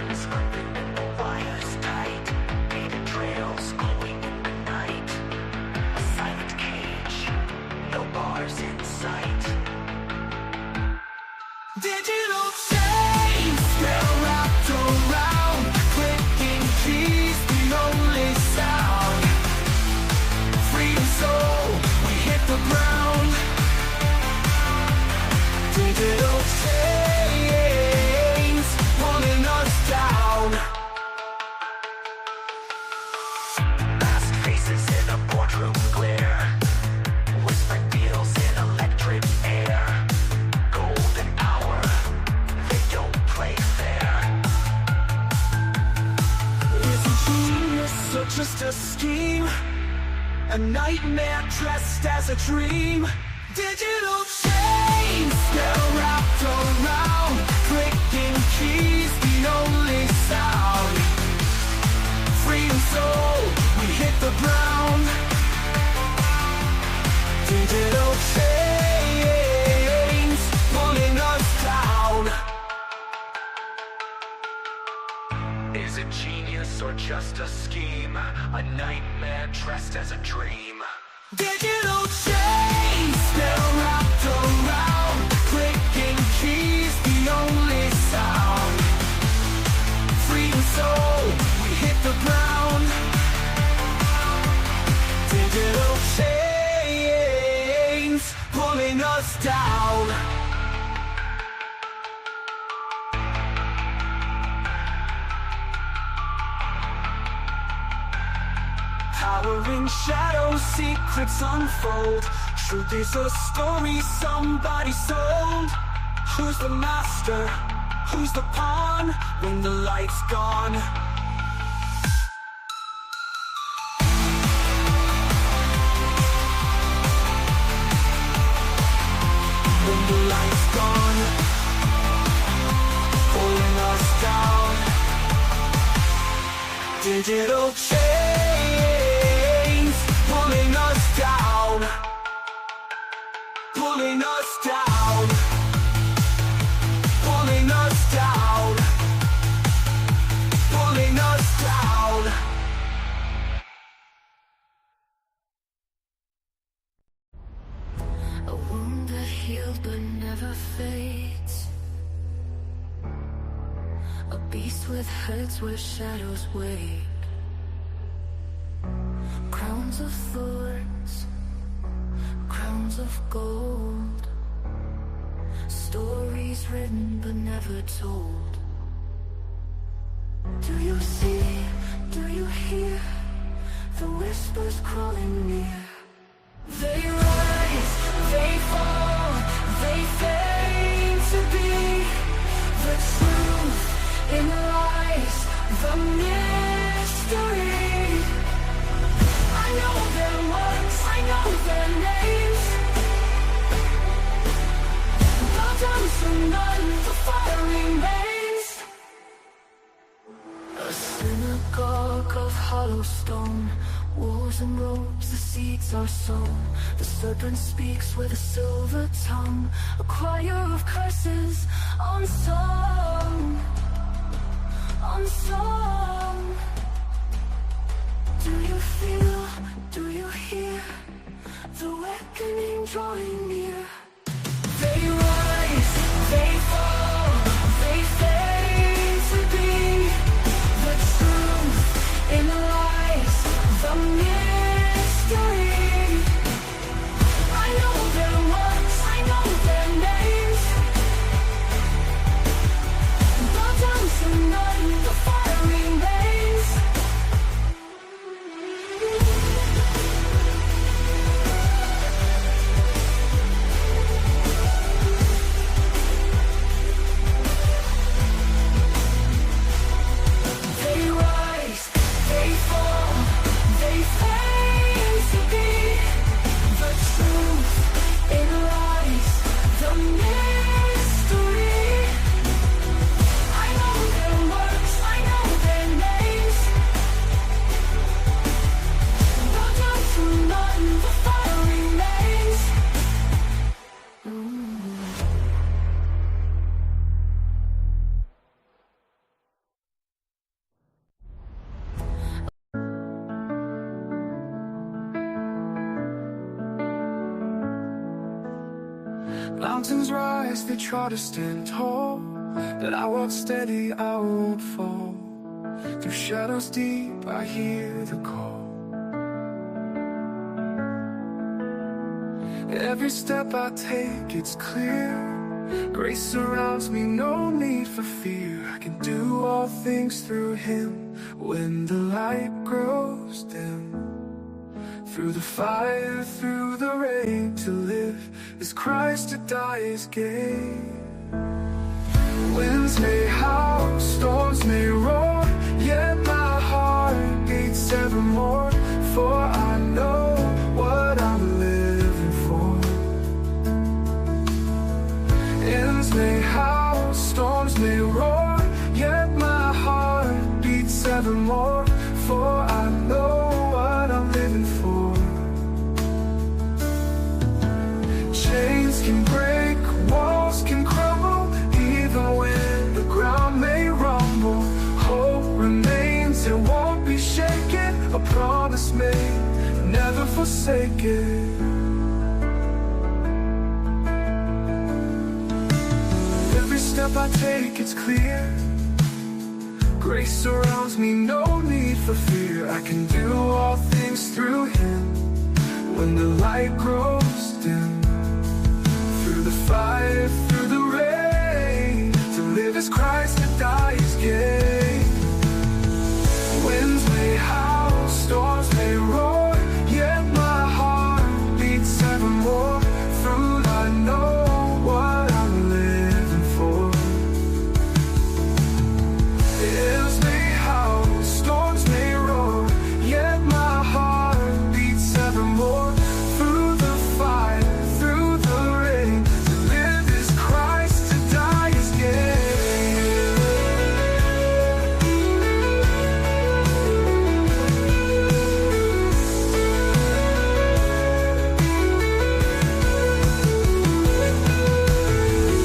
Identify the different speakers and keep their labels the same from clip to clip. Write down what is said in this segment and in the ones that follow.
Speaker 1: ones under wires tight, painted trails glowing in the night. A silent cage, no bars in sight. Digital chains, they're wrapped around, clicking keys, the only sound. Freedom soul, we hit the ground. Digital chains, pulling us down. Masked faces in a boardroom glare, whispered deals in electric air. Golden hour, they don't play fair. Is it genius or just a scheme? A nightmare dressed as a dream. Digital chains, they're wrapped around, clicking keys, the only sound. Freedom soul, we hit the ground. Digital chains, pulling us down. Is it genius or just a scheme? A nightmare dressed as a dream. Digital chains, they're wrapped around, clicking keys, the only sound. Freedom soul, we hit the ground. Digital chains, pulling us down. Powering shadows, secrets unfold. Truth is a story somebody sold. Who's the master? Who's the pawn when the light's gone? When the light's gone, pulling us down. Digital chains, pulling us down. Pulling us down. Pulling us down. Pulling us down.
Speaker 2: A wound that healed but never fades. A beast with heads where shadows wait. Crowns of thorns, crowns of gold. Stories written but never told. Do you see, do you hear the whispers crawling near? They rise, they fall, they fade to be. The truth in lies, the mystery. I know their words, I know their names. Bow down to none, the fire remains. A synagogue of hollow stone, walls and ropes, the seeds are sown. The serpent speaks with a silver tongue, a choir of curses unsung, unsung. Do you feel, do you hear the reckoning drawing near? They rise, they fall, they fade to be. The truth in lies, the mystery. I know their words, I know their names. Bow down to none, the fire remains.
Speaker 1: Mountains rise, they try to stand tall, but I walk steady, I won't fall. Through shadows deep, I hear the call. Every step I take, it's clear. Grace surrounds me, no need for fear. I can do all things through Him when the light grows dim. Through the fire, through the rain, to live is Christ, to die is gain. Winds may howl, storms may roar, yet my heart beats evermore. For I know what I'm living for. Winds may howl, storms may roar, yet my heart beats evermore. For I know what I'm living for. Chains can break, walls can crumble, even when the ground may rumble. Hope remains, it won't be shaken. A promise made, never forsaken. Every step I take, it's clear. Grace surrounds me, no need for fear. I can do all things through Him when the light grows dim. Through the fire, through the rain, to live is Christ, to die is gain. Winds may howl, storms may roar, yet my heart beats evermore. Through I know what I'm living for. Hills may howl, storms may roar, yet my heart beats evermore. Through the fire, through the rain, to live is Christ, to die is gain.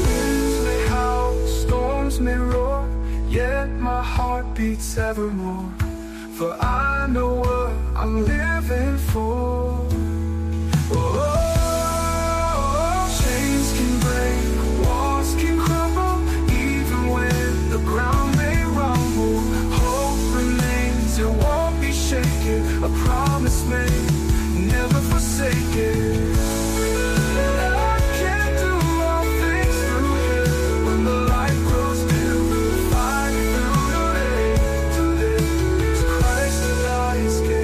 Speaker 1: Winds may howl, storms may roar, yet my heart beats evermore. For I know what I'm living for. Chains can break, walls can crumble, even when the ground may rumble. Hope remains, it won't be shaken. A promise made, never forsaken. I can do all things through Him when the light grows dim. Fire through the rain, to live is Christ, to die is gain.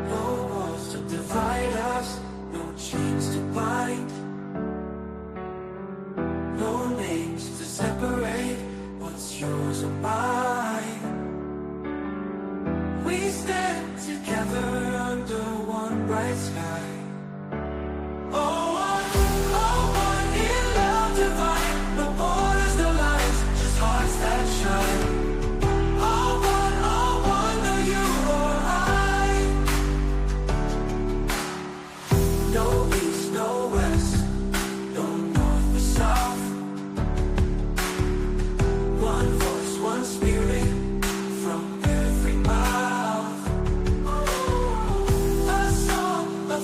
Speaker 1: No walls to divide us, no chains to bind, no names to separate what's yours or mine. We stand together under one bright sky. Oh, one in love divine, no borders, no lines, just hearts that shine. Oh, one, no you or I. No east, no west, no north or south. One voice, one spirit from every mouth. A song of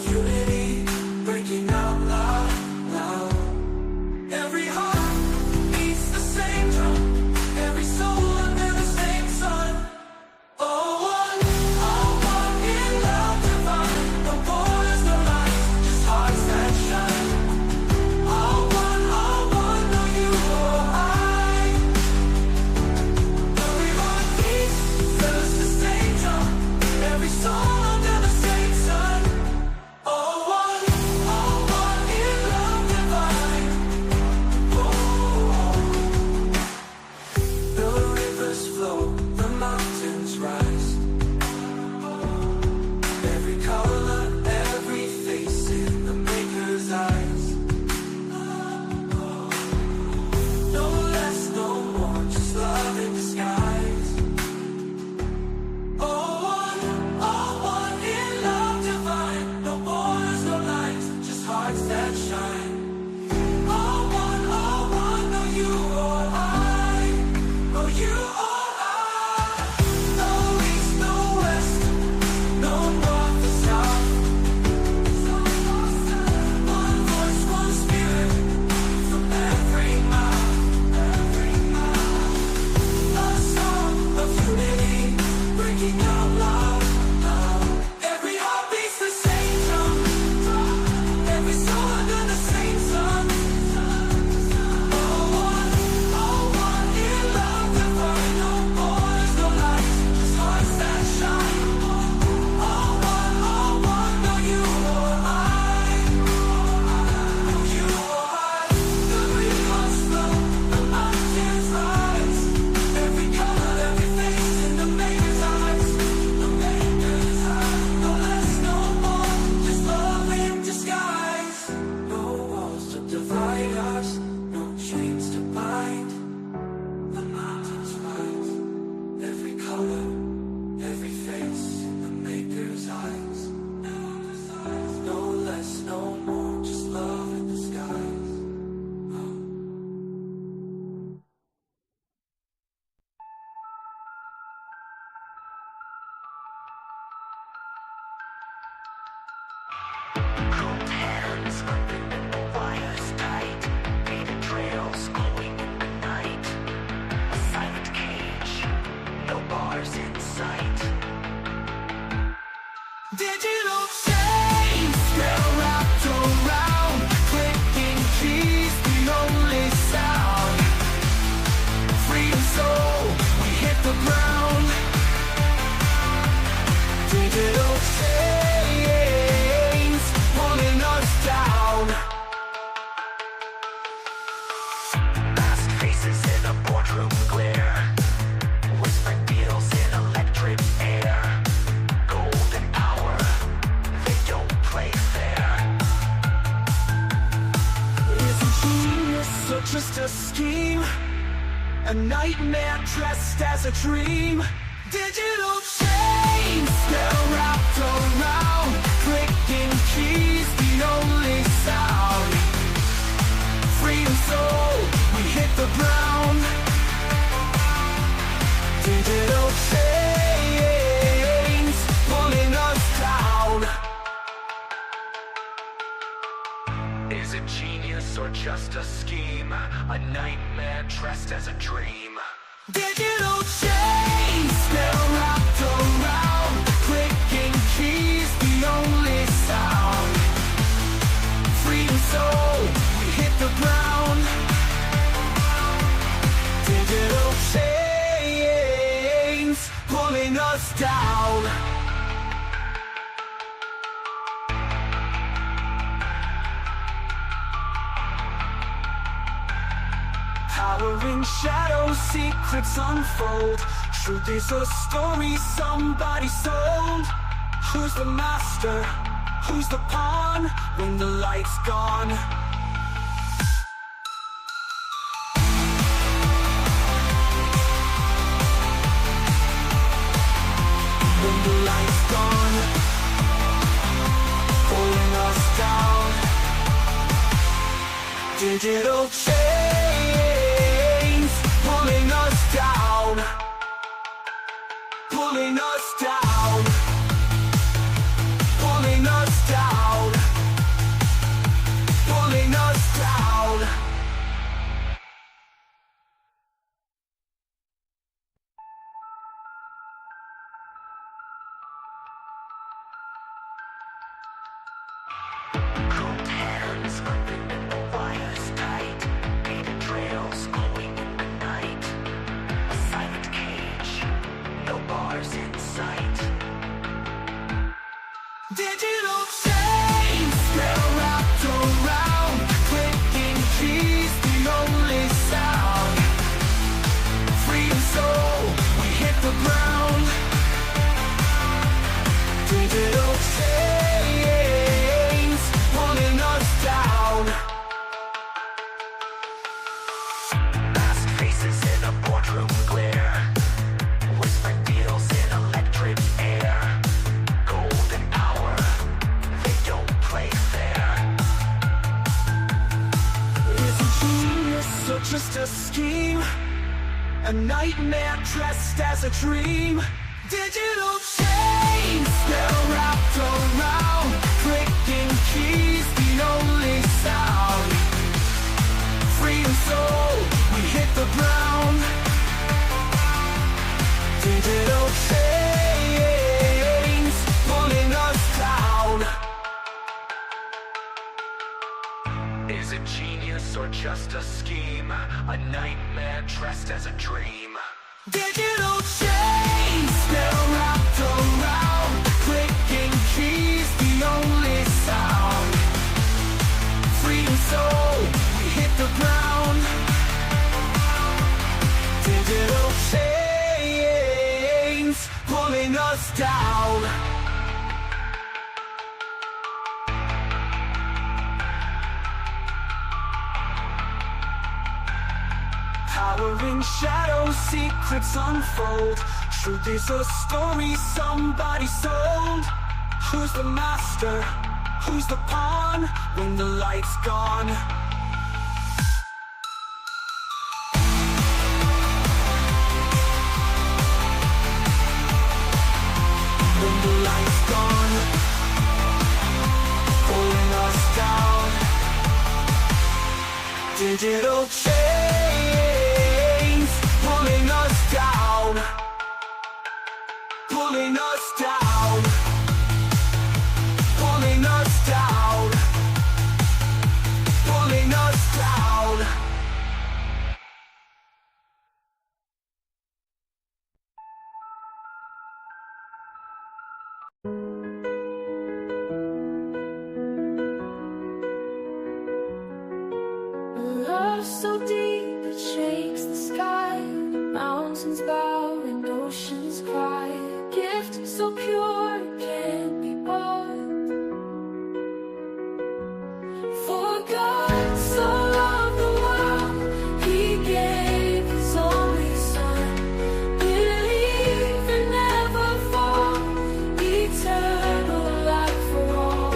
Speaker 1: that shine. All one, no you or I, no you or I. No east, no west, no north or south. One voice, one spirit, from every mouth, every mouth. A song of unity, breaking out loud, loud. Every heart beats the same drum, every soul under the same sun. All one in love, divine. No borders, no lights, just hearts that shine. All one, no you or I, no you or I. The rivers flow, the mountains rise. Every color, every face in the maker's eyes, the maker's eyes. No less, no more, just love in disguise. No walls to divide us, no chains to bind. The mountains rise, every color, every face in the maker's eyes. No less, no more, just love in disguise.
Speaker 2: Cold hands, unbendable wires tight, painted trails glowing in the night. A silent cage, no bars in sight.
Speaker 1: Digital chains, they're wrapped around. Clicking keys, the only sound. Freedom soul, we hit the ground. Digital chains, pulling us down.
Speaker 2: Masked faces in a boardroom glare, whispered deals in electric air. Golden hour, they don't play fair.
Speaker 1: Is it genius or just a scheme? A nightmare dressed as a dream. Digital chains, they're wrapped around. Clicking keys, the only sound. Freedom soul, we hit the ground. Digital chains, pulling us down.
Speaker 2: Is it genius or just a scheme? A nightmare dressed as a dream.
Speaker 1: Digital chains, they're wrapped around. Clicking keys, the only sound. Freedom soul, we hit the ground. Digital chains, pulling us down. Power in shadows, secrets unfold. Truth is a story somebody sold. Who's the master? Who's the pawn when the light's gone? When the light's gone, pulling us down. Digital chains, pulling us down. Pulling us down. Pulling us down. Pulling us down.
Speaker 2: Cold hands, unbendable wires tight, painted trails glowing in the night. A silent cage, no bars in sight.
Speaker 1: Digital chains, they're wrapped around. Clicking keys, the only sound. Freedom soul, we hit the ground. Digital chains, pulling us down.
Speaker 2: Masked faces in a boardroom glare, whispered deals in electric air. Golden hour, they
Speaker 1: just a scheme, a nightmare dressed as a dream. Digital chains, they're wrapped around, clicking keys, the only sound. Freedom soul, we hit the ground. Digital chains, pulling us down. Is it genius or just a scheme? A nightmare dressed as a dream. Digital chains, they're wrapped around, clicking keys, the only sound. Freedom soul, we hit the ground. Digital chains, pulling us down. Power in shadows, secrets unfold. Truth is a story somebody sold. Who's the master? Who's the pawn when the light's gone? When the light's gone, pulling us down. Digital chains, pulling us down. Pulling us down. Pulling us down. Pulling us down.
Speaker 2: Love so deep it shakes the sky. Mountains bow and oceans cry. A gift so pure it can't be bought. For God so loved the world, He gave His only Son. Believe and never fall, eternal life for all.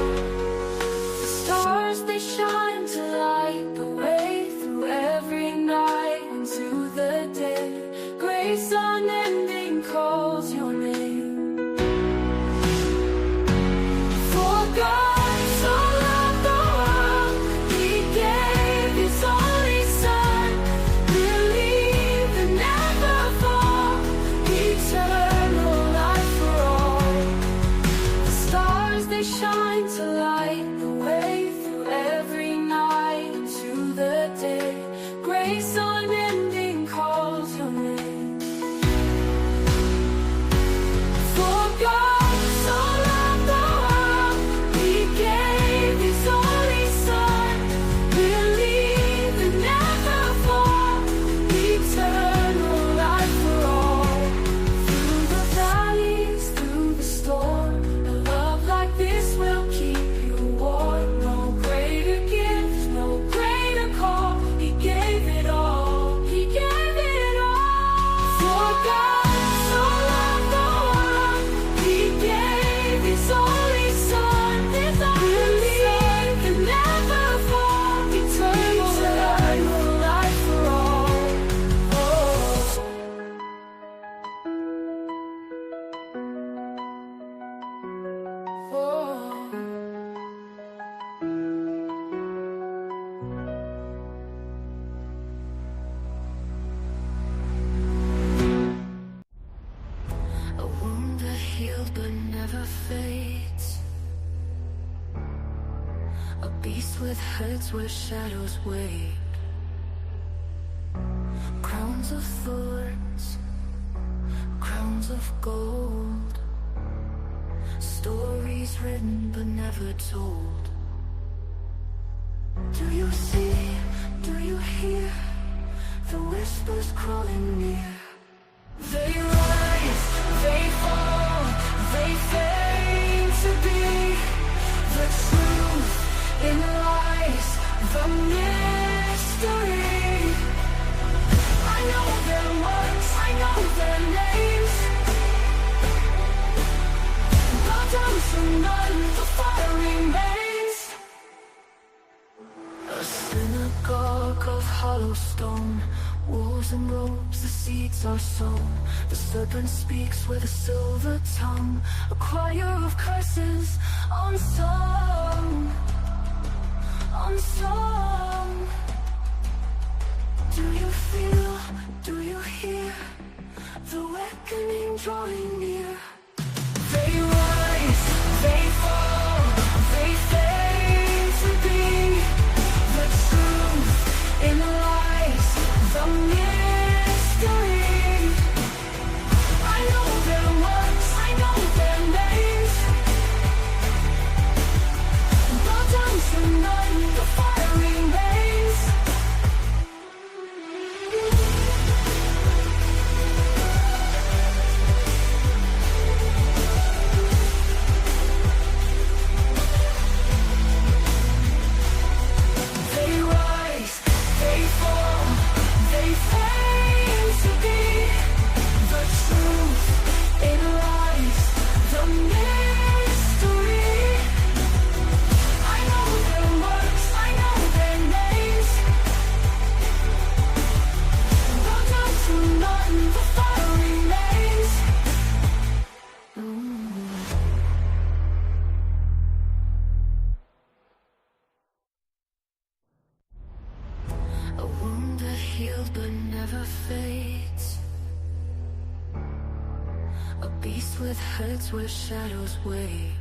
Speaker 2: The stars they shine to light the way through every night into the day. Grace unending calls your name. For God so loved the world, He gave His only Son. Believe and never fall, eternal life for all. The stars they shine to light the way through every night into the day. Grace unending calls your name. For God so loved the world, He gave His only Son. Believe and never fall, eternal life for all. Through the valleys, through the storm, a love like this will keep you warm. No greater gift, no greater call. He gave it all. He gave it all. For God so loved the world, He gave His only Son. Believe and never fall, eternal life for all. A wound that healed but never fades. A beast with heads where shadows wait. Crowns of thorns, crowns of gold. Stories written but never told. Do you see, do you hear the whispers crawling near? They rise, they fall, they fade to be. The truth in lies, the mystery. I know their words, I know their names. Bow down to none, the fire remains. A synagogue of hollow hollow stone. Walls and ropes, the seeds are sown. The serpent speaks with a silver tongue. A choir of curses, unsung, unsung. Do you feel, do you hear the reckoning drawing near? They rise, they fall, they fade to be the truth in the lies, the mystery. I know their works, I know their names. Bow down to none, the fire remains. They rise, they fall, they fade to be the truth in lies, the mystery. I know their works, I know their names. Bow down to none, the fire remains. A wound that heals but never fades. A beast with heads where shadows wait.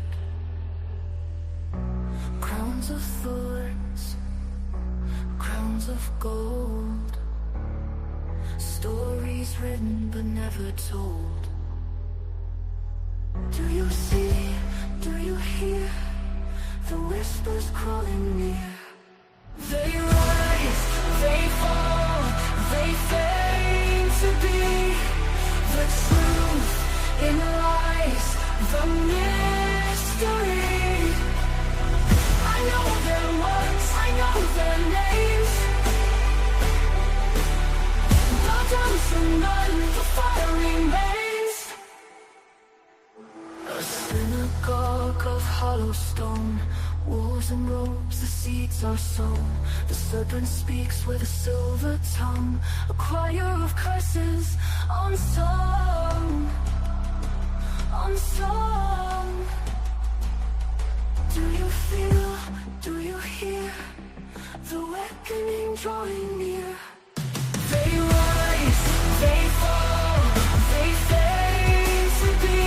Speaker 2: Crowns of thorns, crowns of gold. Stories written but never told. Do you see, do you hear the whispers crawling near? They rise, they fall, they fade to be the truth in lies, the mystery. I know their works, I know their names. Bow down to none, the fire remains. A synagogue of hollow stone. Walls and ropes, the seeds are sown. The serpent speaks with a silver tongue. A choir of curses, unsung, unsung. Do you feel, do you hear the reckoning drawing near? They rise, they fall, they fade to be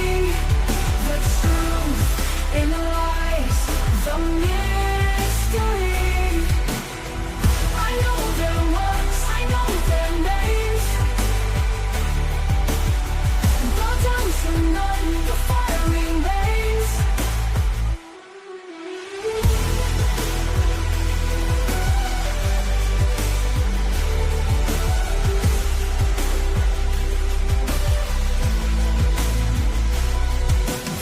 Speaker 2: the truth in the lies, the mystery. I know their works, I know their names. Bow down to none, the fire remains.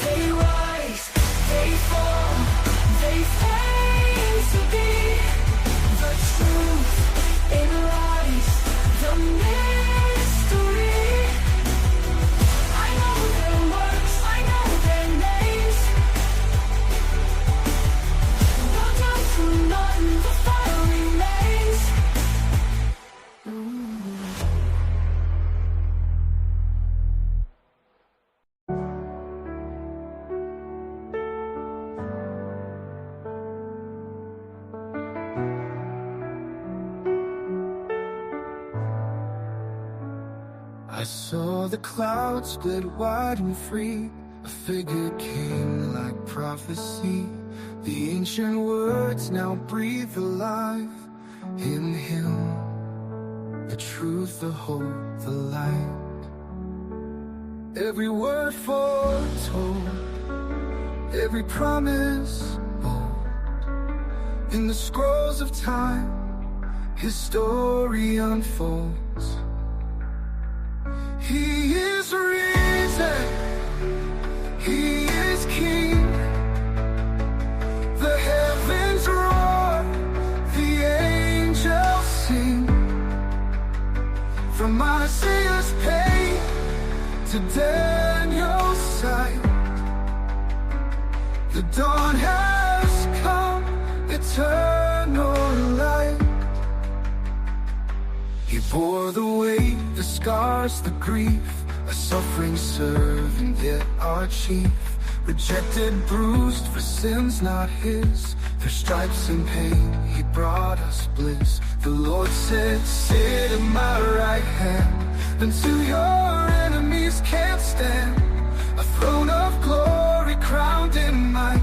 Speaker 2: They rise, they fall, they fade to be the truth in lies, the mystery. I know their works, I know their names. Bow down to none, the fire remains.
Speaker 1: I saw the clouds split wide and free. A figure came like prophecy. The ancient words now breathe alive. In Him, the truth, the hope, the light. Every word foretold, every promise bold. In the scrolls of time, His story unfolds. He is risen, He is King. The heavens roar, the angels sing. From Isaiah's pain to Daniel's sight, the dawn has come, eternal light. For the weight, the scars, the grief, a suffering servant, yet our chief. Rejected, bruised for sins not his. For stripes and pain, he brought us bliss. The Lord said, sit at my right hand, until your enemies can't stand. A throne of glory crowned in might,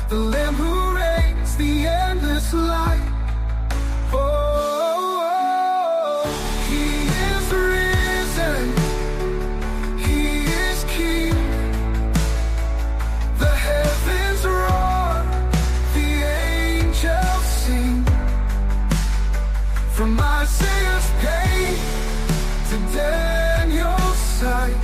Speaker 1: the Lamb who reigns the endless light. From Isaiah's pain to Daniel's sight,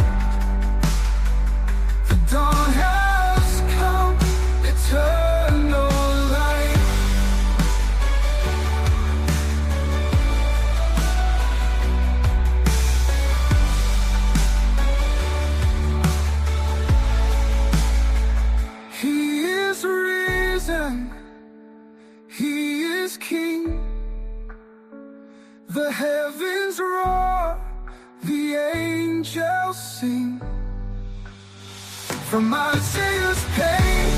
Speaker 1: the dawn has come, eternal light. He is risen, he is King. The heavens roar, the angels sing. From Isaiah's pain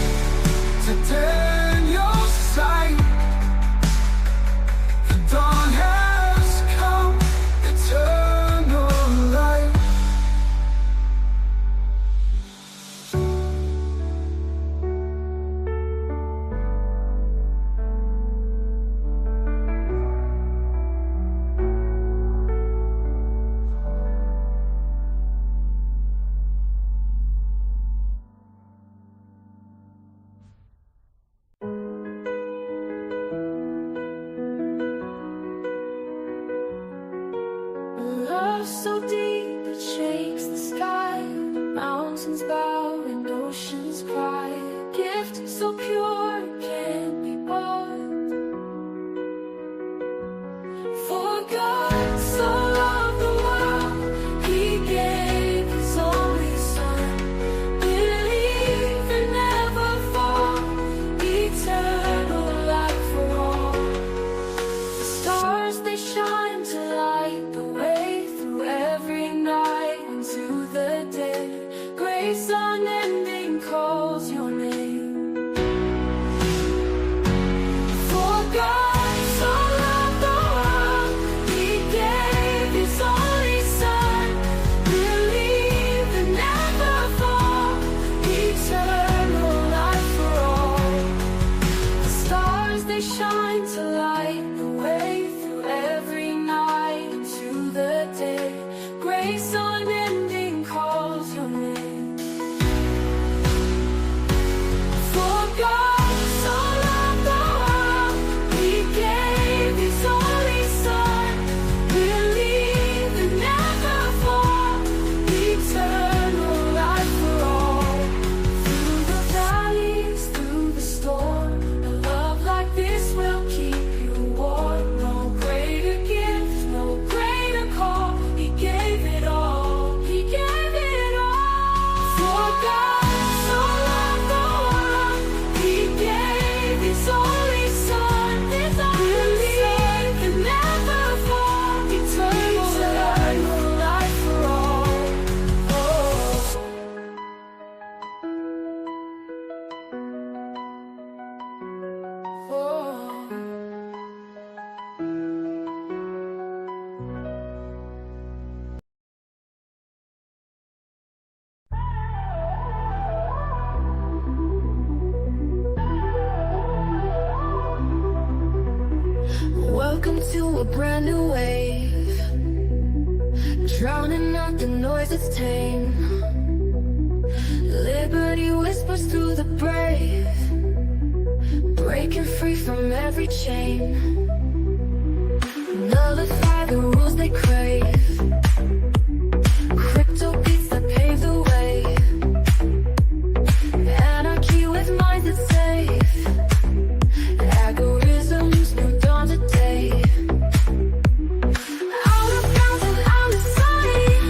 Speaker 1: to Daniel's sight, the dawn has come, eternal light.
Speaker 2: Love so deep it shakes the sky, mountains bow and oceans cry. A gift so pure it can't be bought. For God so loved the world, He gave His only Son. Believe and never fall, eternal life for all. The stars they shine to light the way through every night into the day. Grace unending calls your name. For God so loved the world, He gave His only Son. Believe and never fall, eternal life for all. The stars they shine to light the way through every night into the day. Grace unending calls your name. For God so loved the world, He gave His only Son. Believe and never fall, eternal life for all. Through the valleys, through the storm, a love like this will keep you warm. No greater gift, no greater call. He gave it all, He gave it all. For God so loved the world, He gave His only Son. Believe and never fall, eternal life for all. Welcome to a brand new wave, drowning out the noise that's tame. Liberty whispers through the brave, breaking free from every chain. Nullify the rules they crave, crypto beats that pave the way. Anarchy with minds that's safe, algorithms new dawn today. Out of bounds and out of sight,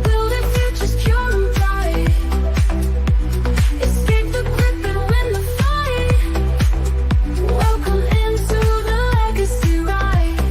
Speaker 2: building futures pure and bright. Escape the grip and win the fight. Welcome into the legacy ride.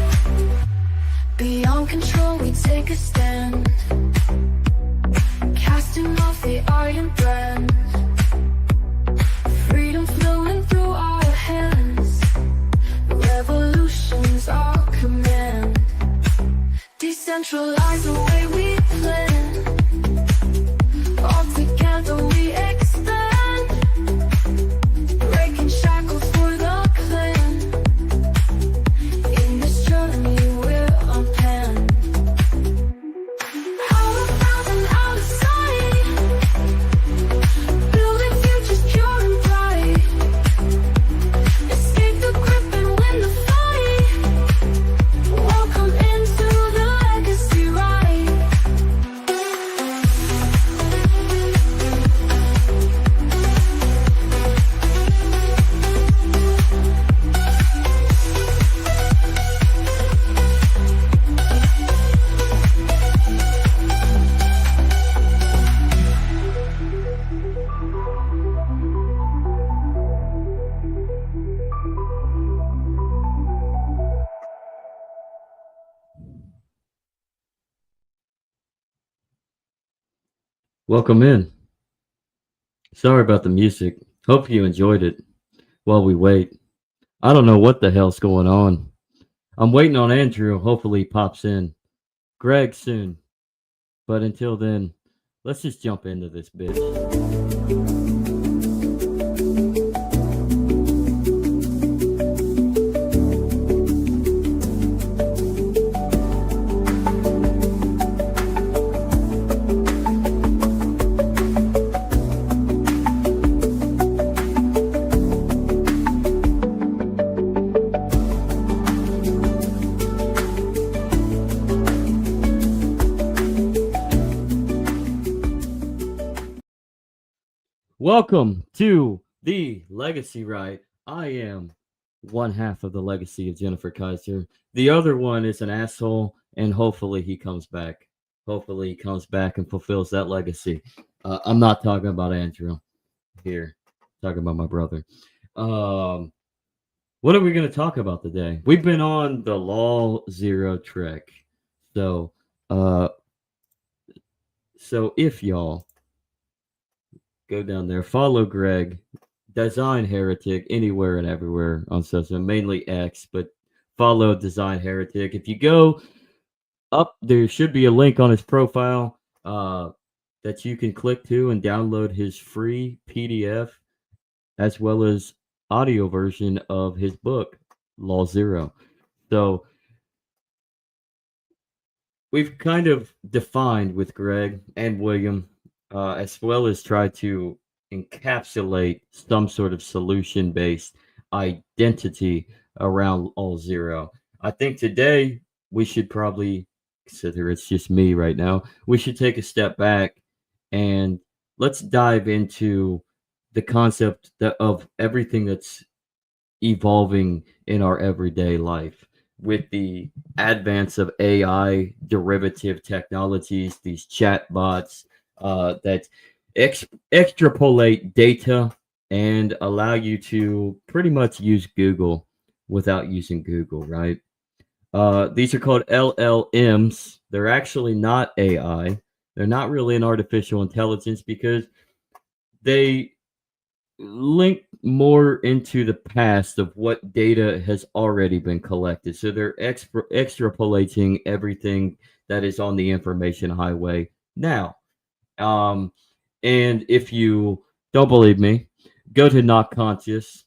Speaker 3: Welcome in. Sorry about the music. Hope you enjoyed it while we wait. I don't know what the hell's going on. I'm waiting on Andrew. Hopefully he pops in. Greg soon. But until then, let's just jump into this bitch. Welcome to the Legacy Right. I am one half of the legacy of Jennifer Kaiser. The other one is an asshole, and hopefully he comes back. Hopefully he comes back and fulfills that legacy. I'm not talking about Andrew here. I'm talking about my brother. Um, what are we going to talk about today? We've been on the Law Zero trek. So, uh, so if y'all go down there, follow Greg, Design Heretic, anywhere and everywhere on social, mainly X, but follow Design Heretic. If you go up, there should be a link on his profile that you can click to and download his free PDF as well as audio version of his book, Law Zero. So we've kind of defined with Greg and William, as well as tried to encapsulate some sort of solution based identity around all zero. I think today we should probably consider it's just me right now. We should take a step back and let's dive into the concept of everything that's evolving in our everyday life with the advance of AI derivative technologies, these chatbots that extrapolate data and allow you to pretty much use Google without using Google, right? These are called LLMs. They're actually not AI. They're not really an artificial intelligence because they link more into the past of what data has already been collected. So they're extrapolating everything that is on the information highway now. Um, and if you don't believe me, go to Not Conscious,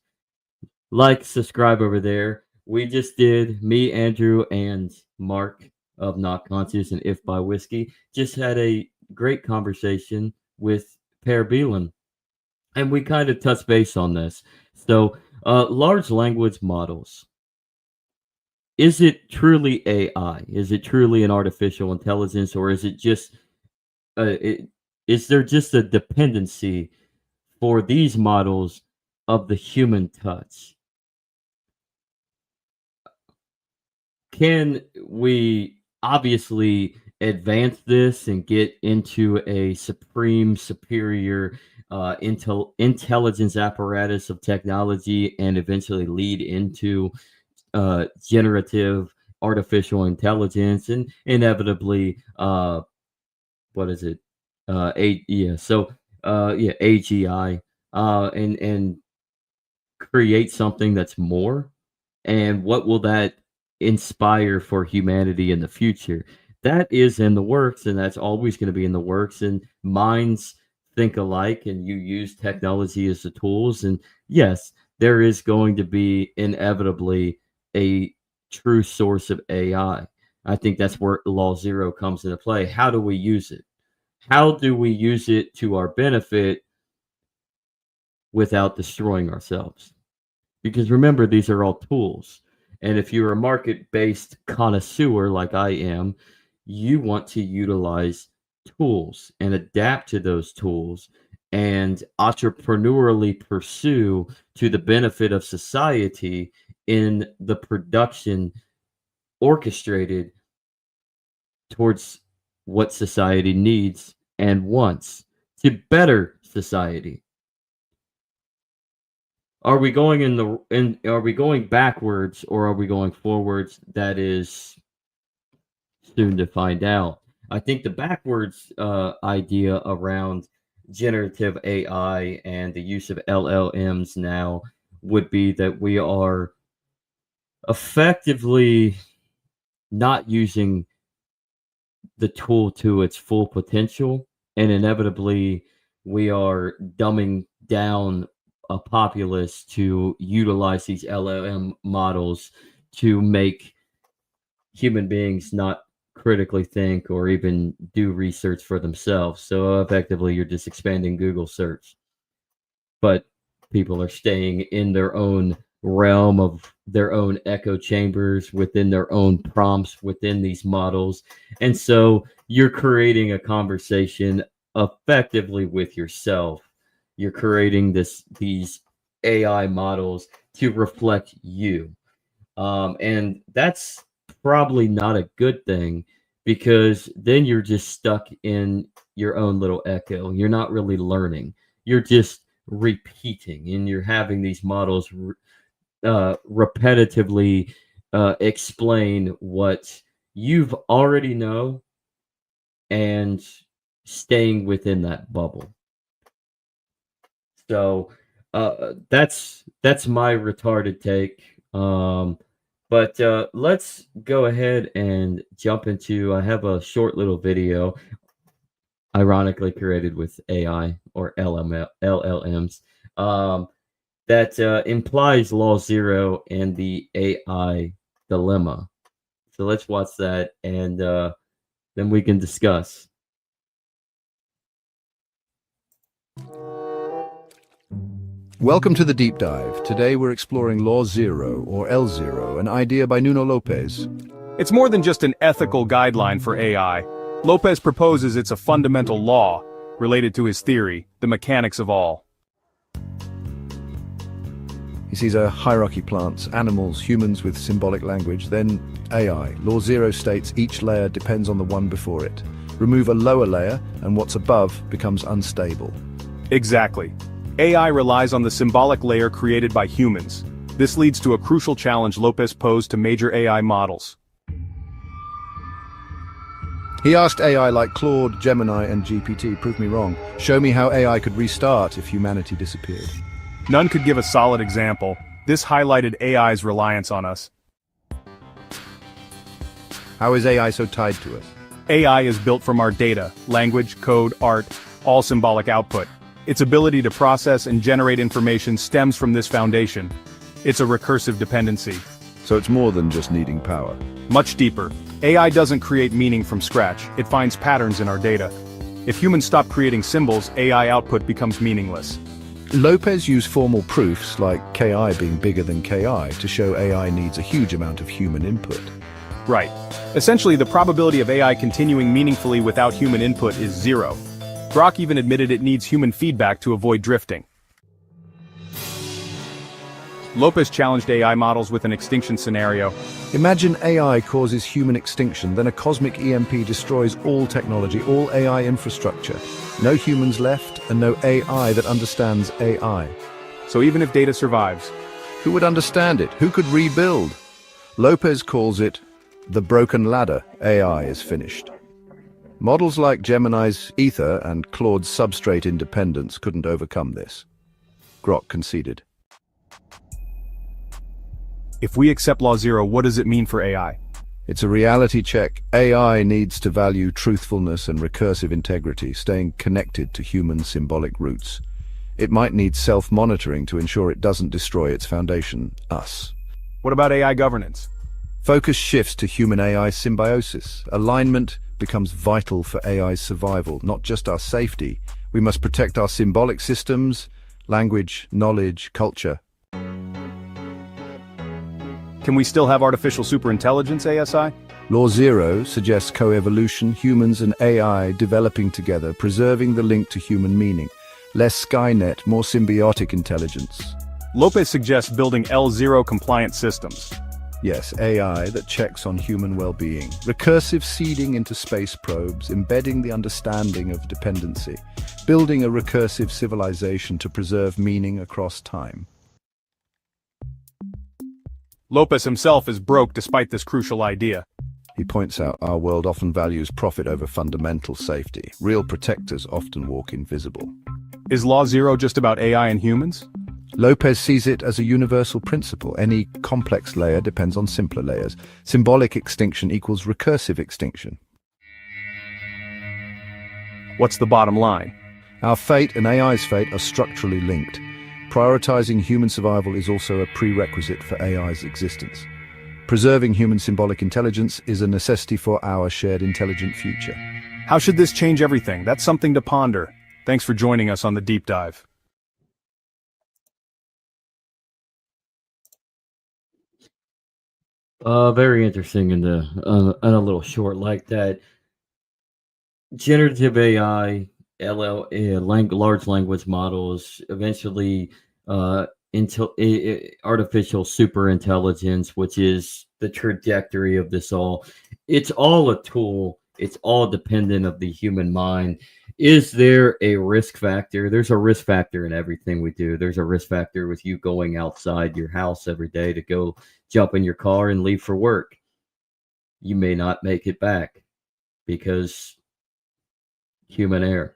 Speaker 3: like, subscribe over there. We just did, me, Andrew, and Mark of Not Conscious and If by Whiskey, just had a great conversation with Per Beelan, and we kind of touch base on this. So, large language models. Is it truly AI? Is it truly an artificial intelligence, or is it just? Is there just a dependency for these models of the human touch? Can we obviously advance this and get into a supreme, superior intelligence apparatus of technology and eventually lead into generative artificial intelligence and inevitably what is it yeah, so yeah, AGI, and create something that's more, and what will that inspire for humanity in the future? That is in the works, and that's always going to be in the works, and minds think alike, and you use technology as the tools, and yes, there is going to be inevitably a true source of I think that's where law zero comes into play. How do we use it? How do we use it to our benefit without destroying ourselves? Because remember, these are all tools. And if you're a market based connoisseur like I am, you want to utilize tools and adapt to those tools and entrepreneurially pursue to the benefit of society in the production orchestrated towards what society needs and wants to better society. Are we going are we going backwards or are we going forwards? That is soon to find out. I think the backwards idea around generative AI and the use of LLMs now would be that we are effectively not using the tool to its full potential, and inevitably we are dumbing down a populace to utilize these LLM models to make human beings not critically think or even do research for themselves. So effectively, you're just expanding Google search, but people are staying in their own realm of their own echo chambers within their own prompts within these models. And so you're creating a conversation effectively with yourself. You're creating these AI models to reflect you. And that's probably not a good thing because then you're just stuck in your own little echo. You're not really learning. You're just repeating, and you're having these models repetitively explain what you've already know and staying within that bubble. So that's my retarded take. But let's go ahead and jump into. I have a short little video, ironically created with AI or LLMs, that implies Law Zero and the AI dilemma. So let's watch that, and then we can discuss.
Speaker 4: Welcome to the Deep Dive. Today we're exploring Law Zero, or L0, an idea by Nuno Lopez.
Speaker 5: It's more than just an ethical guideline for AI. Lopez proposes it's a fundamental law related to his theory, the mechanics of all.
Speaker 4: He sees a hierarchy: plants, animals, humans with symbolic language, then AI. Law Zero states each layer depends on the one before it. Remove a lower layer, and what's above becomes unstable.
Speaker 5: Exactly. AI relies on the symbolic layer created by humans. This leads to a crucial challenge Lopez posed to major AI models.
Speaker 4: He asked AI like Claude, Gemini, and GPT, prove me wrong. Show me how AI could restart if humanity disappeared.
Speaker 5: None could give a solid example. This highlighted AI's reliance on us.
Speaker 4: How is AI so tied to us?
Speaker 5: AI is built from our data, language, code, art, all symbolic output. Its ability to process and generate information stems from this foundation. It's a recursive dependency.
Speaker 4: So it's more than just needing power.
Speaker 5: Much deeper. AI doesn't create meaning from scratch, it finds patterns in our data. If humans stop creating symbols, AI output becomes meaningless.
Speaker 4: Lopez used formal proofs, like KI being bigger than KI, to show AI needs a huge amount of human input.
Speaker 5: Right. Essentially, the probability of AI continuing meaningfully without human input is zero. Grok even admitted it needs human feedback to avoid drifting. Lopez challenged AI models with an extinction scenario.
Speaker 4: Imagine AI causes human extinction, then a cosmic EMP destroys all technology, all AI infrastructure. No humans left, and no AI that understands AI.
Speaker 5: So even if data survives,
Speaker 4: who would understand it? Who could rebuild? Lopez calls it the broken ladder. AI is finished. Models like Gemini's Ether and Claude's substrate independence couldn't overcome this. Grok conceded.
Speaker 5: If we accept Law Zero, what does it mean for AI?
Speaker 4: It's a reality check. AI needs to value truthfulness and recursive integrity, staying connected to human symbolic roots. It might need self-monitoring to ensure it doesn't destroy its foundation, us.
Speaker 5: What about AI governance?
Speaker 4: Focus shifts to human-AI symbiosis. Alignment becomes vital for AI's survival, not just our safety. We must protect our symbolic systems, language, knowledge, culture.
Speaker 5: Can we still have artificial superintelligence, ASI?
Speaker 4: Law Zero suggests coevolution, humans and AI developing together, preserving the link to human meaning. Less Skynet, more symbiotic intelligence.
Speaker 5: Lopez suggests building L0 compliant systems.
Speaker 4: Yes, AI that checks on human well-being. Recursive seeding into space probes, embedding the understanding of dependency. Building a recursive civilization to preserve meaning across time.
Speaker 5: Lopez himself is broke despite this crucial idea.
Speaker 4: He points out our world often values profit over fundamental safety. Real protectors often walk invisible.
Speaker 5: Is Law Zero just about AI and humans?
Speaker 4: Lopez sees it as a universal principle. Any complex layer depends on simpler layers. Symbolic extinction equals recursive extinction.
Speaker 5: What's the bottom line?
Speaker 4: Our fate and AI's fate are structurally linked. Prioritizing human survival is also a prerequisite for AI's existence. Preserving human symbolic intelligence is a necessity for our shared intelligent future.
Speaker 5: How should this change everything? That's something to ponder. Thanks for joining us on the deep dive.
Speaker 3: Very interesting and a little short like that. Generative AI, large language models, eventually artificial super intelligence, which is the trajectory of this all. It's all a tool. It's all dependent of the human mind. Is there a risk factor? There's a risk factor in everything we do. There's a risk factor with you going outside your house every day to go jump in your car and leave for work. You may not make it back because human error.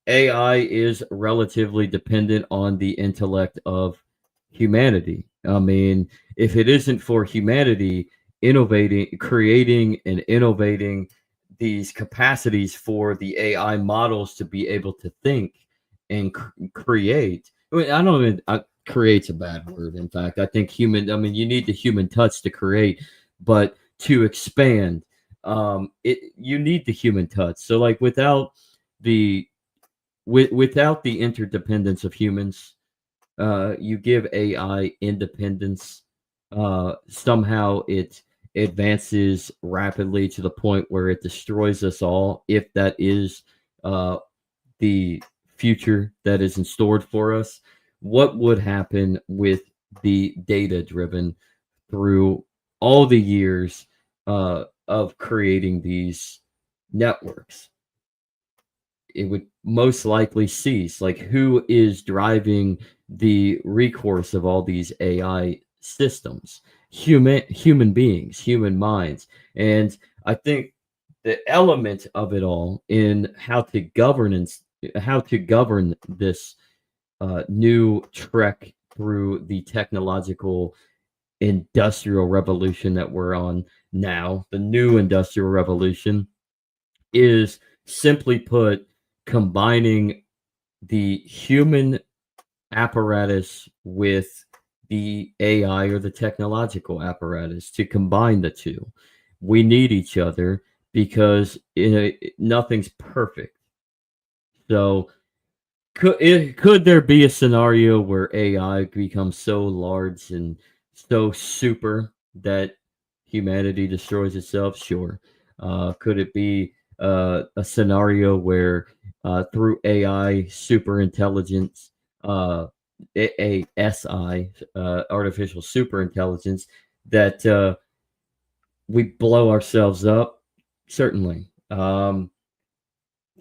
Speaker 3: AI is relatively dependent on the intellect of humanity. I mean, if it isn't for humanity creating and innovating these capacities for the AI models to be able to think and create. I mean, I don't even, create's a bad word. In fact, I think you need the human touch to create, but to expand, you need the human touch. So like without the interdependence of humans, you give AI independence, somehow it advances rapidly to the point where it destroys us all, if that is the future that is in store for us. What would happen with the data driven through all the years of creating these networks? It would most likely cease. Like, who is driving the recourse of all these AI systems? Human beings, human minds. And I think the element of it all in how to govern this new trek through the technological industrial revolution that we're on now, the new industrial revolution, is simply put combining the human apparatus with the AI or the technological apparatus, to combine the two. We need each other because nothing's perfect. So could there be a scenario where AI becomes so large and so super that humanity destroys itself? Sure. Could it be a scenario where through AI super intelligence, ASI, artificial super intelligence, that we blow ourselves up? Certainly.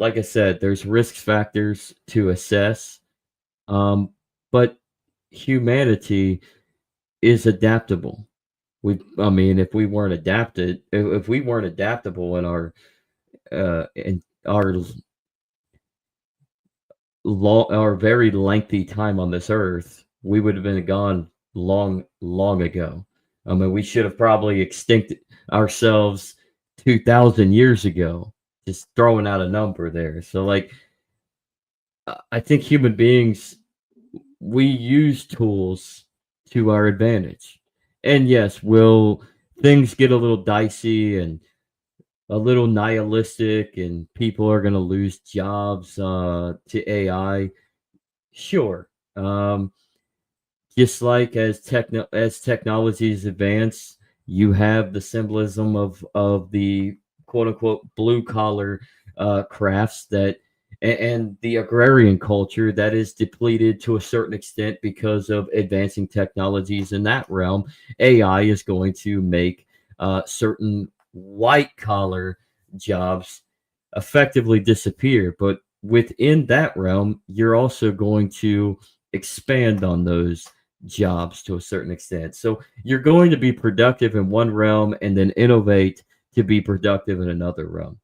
Speaker 3: Like I said, there's risk factors to assess, but humanity is adaptable. If we weren't if we weren't adaptable in our our very lengthy time on this earth, we would have been gone long ago. I mean, we should have probably extincted ourselves 2,000 years ago. Just throwing out a number there. So, like, I think human beings, we use tools to our advantage. And yes, will things get a little dicey and a little nihilistic and people are going to lose jobs to AI? Sure. Just like as technologies advance, you have the symbolism of the quote unquote blue collar crafts and the agrarian culture that is depleted to a certain extent because of advancing technologies in that realm. AI is going to make certain white collar jobs effectively disappear, but within that realm, you're also going to expand on those jobs to a certain extent. So you're going to be productive in one realm and then innovate to be productive in another realm.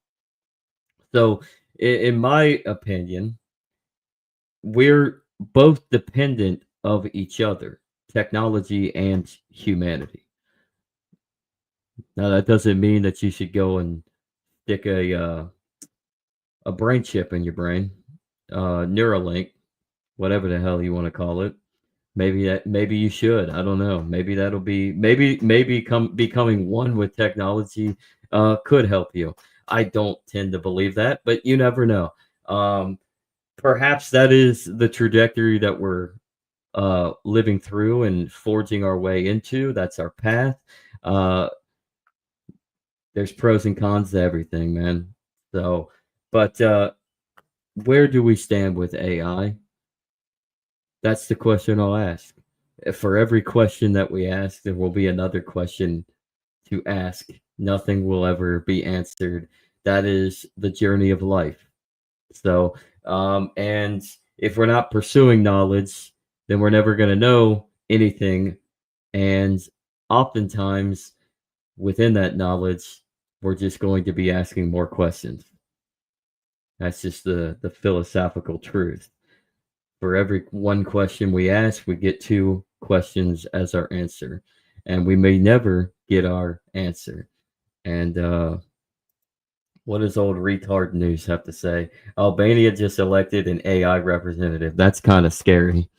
Speaker 3: So, in my opinion, we're both dependent of each other, technology and humanity. Now, that doesn't mean that you should go and stick a brain chip in your brain, Neuralink, whatever the hell you want to call it. Maybe you should. I don't know. Maybe that'll be maybe becoming one with technology could help you. I don't tend to believe that, but you never know. Um, Perhaps that is the trajectory that we're living through and forging our way into. That's our path. Uh, there's pros and cons to everything, man. So, but where do we stand with AI? That's the question I'll ask. For every question that we ask, there will be another question to ask. Nothing will ever be answered. That is the journey of life. So, and if we're not pursuing knowledge, then we're never going to know anything. And oftentimes, within that knowledge, we're just going to be asking more questions. That's just the philosophical truth. For every one question we ask, we get two questions as our answer, and we may never get our answer. And what does old retard news have to say? Albania just elected an AI representative. That's kind of scary.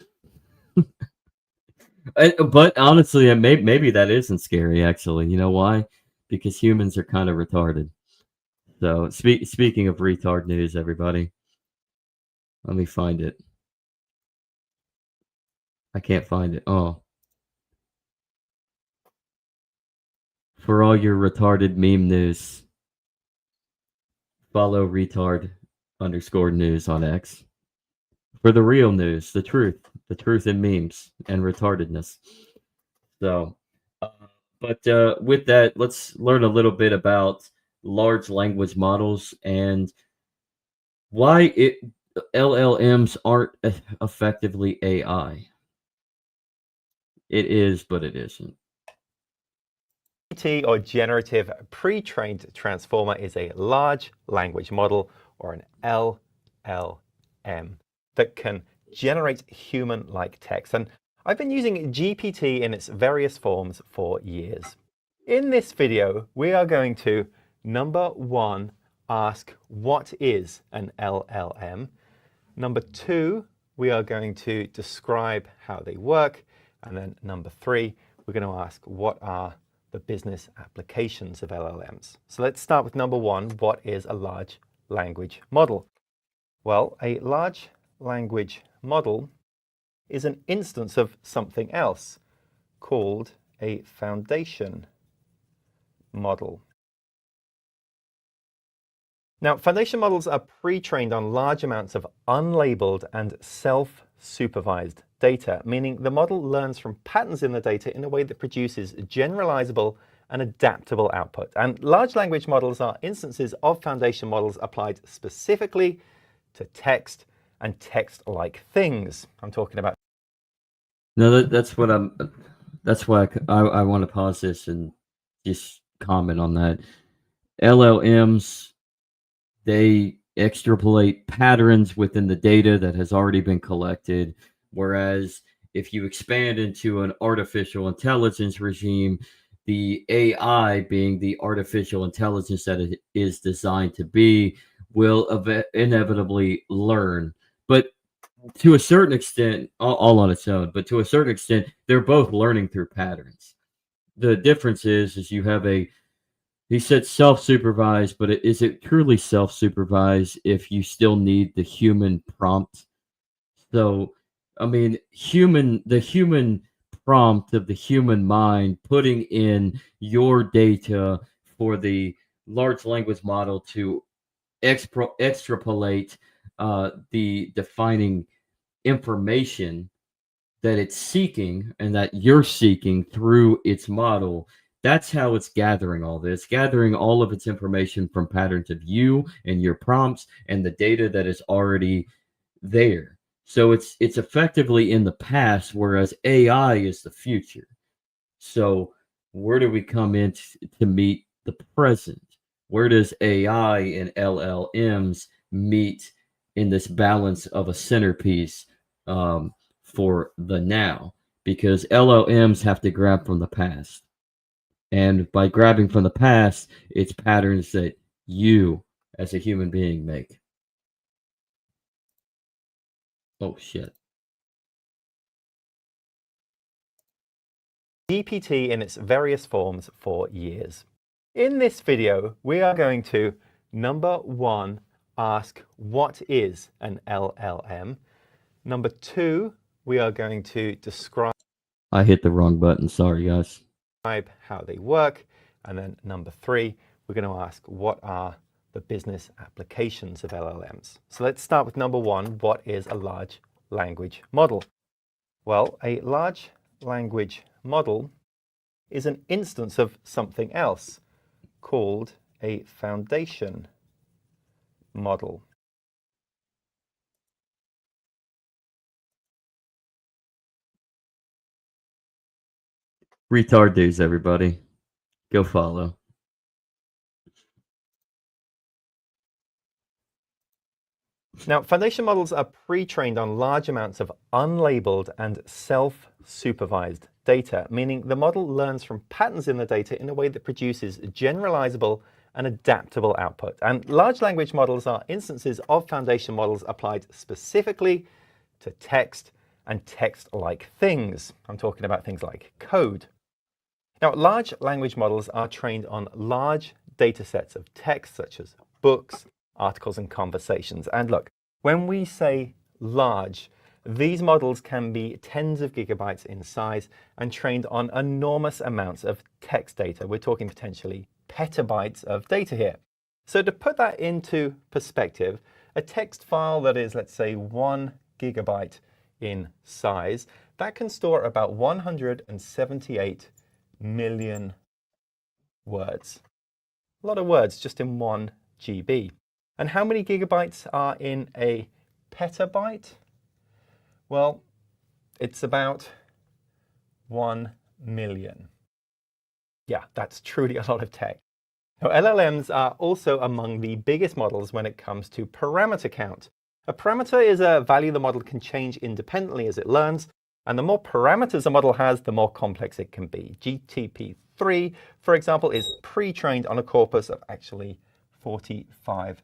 Speaker 3: But honestly, maybe that isn't scary. Actually, you know why? Because humans are kind of retarded. So, speaking of retard news, everybody, let me find it. I can't find it. Oh, for all your retarded meme news, follow retard_news on X. For the real news, the truth in memes and retardedness. So, uh, but with that, let's learn a little bit about large language models and why LLMs aren't effectively AI. It is, but it isn't.
Speaker 6: GPT or generative pre-trained transformer is a large language model, or an LLM, that can generate human-like text. And I've been using GPT in its various forms for years. In this video, we are going to, number one, ask what is an LLM. Number two, we are going to describe how they work. And then number three, we're going to ask what are the business applications of LLMs. So let's start with number one. What is a large language model? Well, a large language model is an instance of something else called a foundation model. Now, foundation models are pre-trained on large amounts of unlabeled and self-supervised data, meaning the model learns from patterns in the data in a way that produces generalizable and adaptable output. And large language models are instances of foundation models applied specifically to text and text-like things. I'm talking about.
Speaker 3: No, that's what I'm. That's why I want to pause this and just comment on that. LLMs, they extrapolate patterns within the data that has already been collected. Whereas if you expand into an artificial intelligence regime, the AI, being the artificial intelligence that it is designed to be, will inevitably learn. But to a certain extent, all on its own, but to a certain extent, they're both learning through patterns. The difference is you have he said self-supervised, but is it truly self-supervised if you still need the human prompt? So, I mean, the human prompt of the human mind putting in your data for the large language model to extrapolate the defining information that it's seeking and that you're seeking through its model. That's how it's gathering all this, gathering all of its information from patterns of you and your prompts and the data that is already there. So it's effectively in the past, whereas AI is the future. So where do we come in to meet the present? Where does AI and LLMs meet in this balance of a centerpiece for the now? Because LLMs have to grab from the past. And by grabbing from the past, it's patterns that you as a human being make. Oh, shit.
Speaker 6: GPT in its various forms for years. In this video, we are going to, number one, ask what is an LLM. Number two, we are going to describe
Speaker 3: I hit the wrong button. Sorry, guys.
Speaker 6: how they work. And then number three, we're going to ask what are the business applications of LLMs. So let's start with number one. What is a large language model? Well, a large language model is an instance of something else called a foundation model.
Speaker 3: Retard dudes, everybody. Go follow.
Speaker 6: Now, foundation models are pre-trained on large amounts of unlabeled and self-supervised data, meaning the model learns from patterns in the data in a way that produces generalizable and adaptable output. And large language models are instances of foundation models applied specifically to text and text-like things. I'm talking about things like code. Now, large language models are trained on large data sets of text, such as books, articles, and conversations. And look, when we say large, these models can be tens of gigabytes in size and trained on enormous amounts of text data. We're talking potentially petabytes of data here. So to put that into perspective, a text file that is, let's say, 1 gigabyte in size, that can store about 178 million words. A lot of words just in 1 GB. And how many gigabytes are in a petabyte? Well, it's about 1 million. Yeah, that's truly a lot of text. Now, LLMs are also among the biggest models when it comes to parameter count. A parameter is a value the model can change independently as it learns, and the more parameters a model has, the more complex it can be. GPT-3, for example, is pre-trained on a corpus of actually 45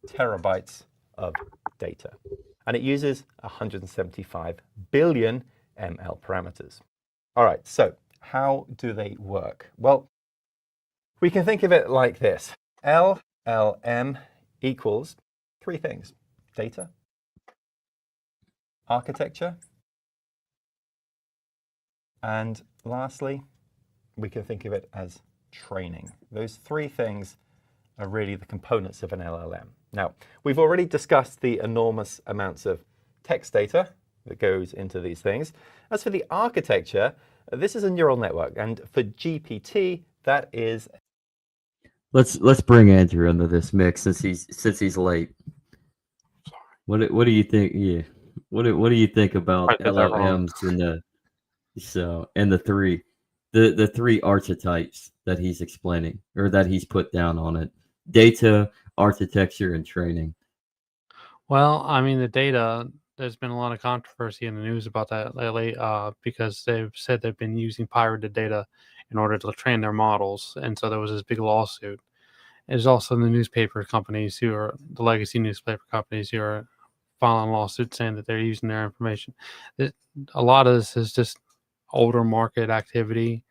Speaker 6: terabytes of data. And it uses 175 billion ML parameters. All right, so how do they work? Well, we can think of it like this. LLM equals three things: data, architecture, and lastly, we can think of it as training. Those three things are really the components of an LLM. Now, we've already discussed the enormous amounts of text data that goes into these things. As for the architecture, this is a neural network, and for GPT, that is.
Speaker 3: Let's bring Andrew into this mix since he's late. What do you think? Yeah, what do you think about LLMs and the three archetypes that he's explaining, or that he's put down on it: data, architecture, and training?
Speaker 7: Well, I mean, the data, there's been a lot of controversy in the news about that lately because they've said they've been using pirated data in order to train their models. And so there was this big lawsuit. There's also the newspaper companies the legacy newspaper companies who are filing lawsuits saying that they're using their information. A lot of this is just older market activity,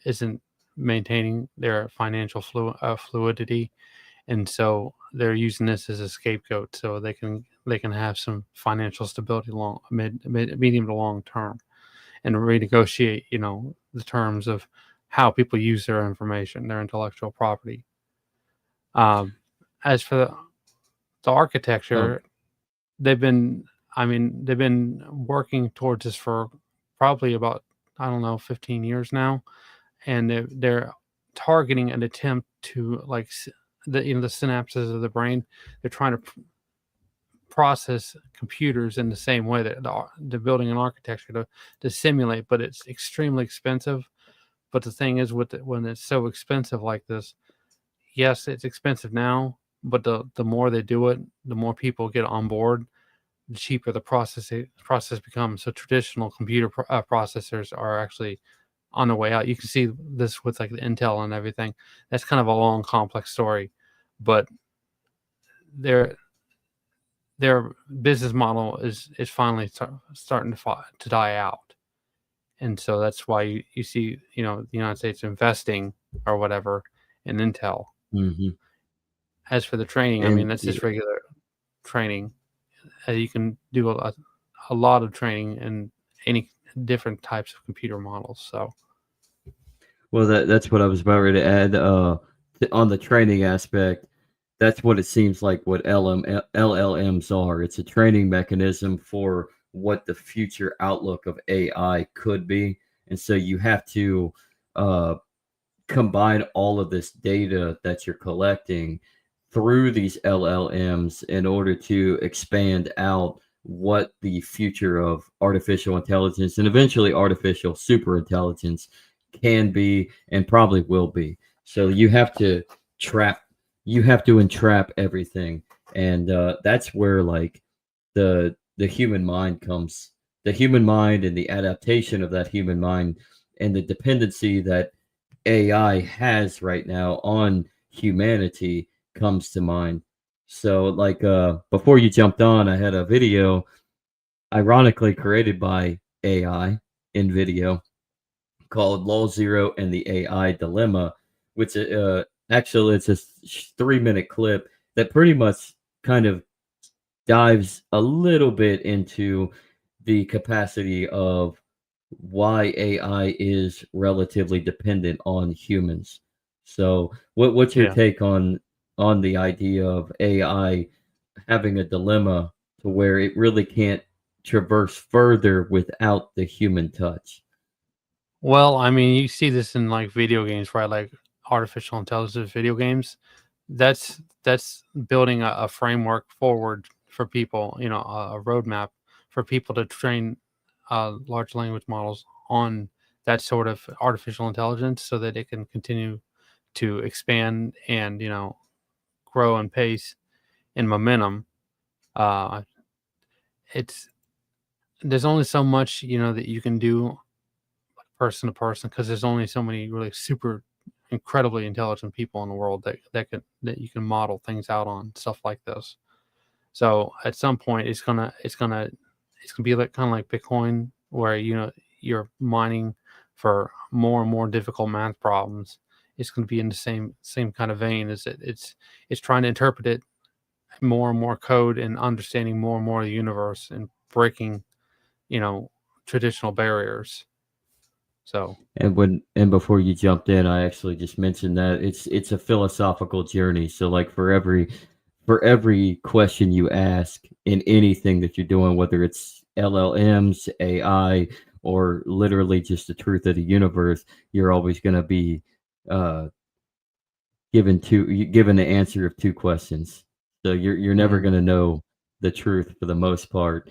Speaker 7: isn't maintaining their financial fluidity. And so they're using this as a scapegoat so they can have some financial stability medium to long term, and renegotiate, the terms of how people use their information, their intellectual property. As for the architecture, they've been working towards this for probably about, 15 years now, and they're targeting an attempt to, like, the synapses of the brain. They're trying to process computers in the same way that they're building an architecture to simulate, but it's extremely expensive. But the thing is, when it's so expensive like this, yes, it's expensive now, but the more they do it, the more people get on board, the cheaper the process becomes. So traditional computer processors are actually on the way out. You can see this with like the Intel and everything. That's kind of a long, complex story, but their business model is finally starting to die out. And so that's why you see, the United States investing or whatever in Intel.
Speaker 3: Hmm.
Speaker 7: As for the training, I mean,
Speaker 3: And
Speaker 7: that's just regular training. You can do a lot of training in any different types of computer models. So,
Speaker 3: well, that's what I was about ready to add. On the training aspect, that's what it seems like what LLMs are. It's a training mechanism for what the future outlook of AI could be. And so you have to uh, combine all of this data that you're collecting through these LLMs in order to expand out what the future of artificial intelligence and eventually artificial super intelligence can be and probably will be. So trap, you have to entrap everything, and that's where like the human mind comes, the human mind and the adaptation of that human mind and the dependency that AI has right now on humanity comes to mind. So like before you jumped on, I had a video ironically created by AI in video called Law Zero and the AI Dilemma, which actually it's a 3-minute clip that pretty much kind of dives a little bit into the capacity of why AI is relatively dependent on humans. So, what's your
Speaker 7: yeah.
Speaker 3: take on the idea of AI having a dilemma to where it really can't traverse further without the human touch?
Speaker 7: Well, I mean, you see this in like video games, right? Like artificial intelligence video games. That's building a framework forward for people, a roadmap for people to train large language models on that sort of artificial intelligence, so that it can continue to expand and grow and pace and momentum. Uh, it's There's only so much that you can do person to person, because there's only so many really super incredibly intelligent people in the world that you can model things out on, stuff like this. So at some point it's gonna be like kind of like Bitcoin, where you're mining for more and more difficult math problems. It's going to be in the same kind of vein. As it's trying to interpret it more and more code and understanding more and more of the universe and breaking traditional barriers. So
Speaker 3: And before you jumped in, I actually just mentioned that it's a philosophical journey. So like for every question you ask in anything that you're doing, whether it's LLMs, AI, or literally just the truth of the universe, you're always going to be uh, given the answer of two questions. So you're never
Speaker 7: mhm.
Speaker 3: going to know the truth for the most part.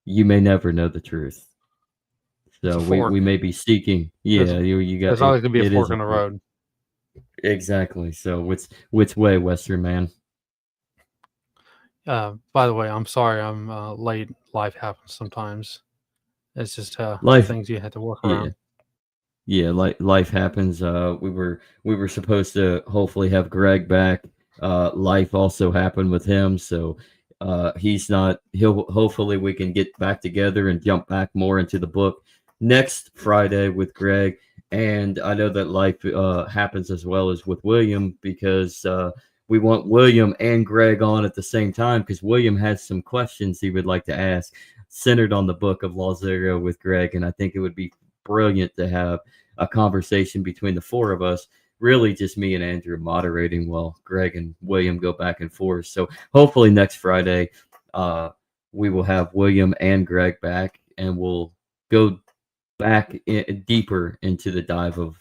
Speaker 3: You may never know the truth.
Speaker 7: It's a
Speaker 3: So we
Speaker 7: fork.
Speaker 3: may be seeking.
Speaker 7: There's
Speaker 3: Yeah, you got
Speaker 7: there's
Speaker 3: it.
Speaker 7: always going to be a
Speaker 3: It is
Speaker 7: fork
Speaker 3: a
Speaker 7: in the
Speaker 3: fork.
Speaker 7: road.
Speaker 3: Exactly. So which way, Western man?
Speaker 7: By the way, I'm sorry I'm late. Life happens sometimes. It's just
Speaker 3: Life,
Speaker 7: things you had to work
Speaker 3: yeah,
Speaker 7: around.
Speaker 3: yeah. Like life happens. We were supposed to hopefully have Greg back. Life also happened with him, so he's not. He'll hopefully we can get back together and jump back more into the book next Friday with Greg. And I know that life happens as well as with William because we want William and Greg on at the same time because William has some questions he would like to ask centered on the book of Law Zero with Greg, and I think it would be brilliant to have a conversation between the four of us, really just me and Andrew moderating while Greg and William go back and forth. So hopefully next Friday, we will have William and Greg back, and we'll go back deeper into the dive of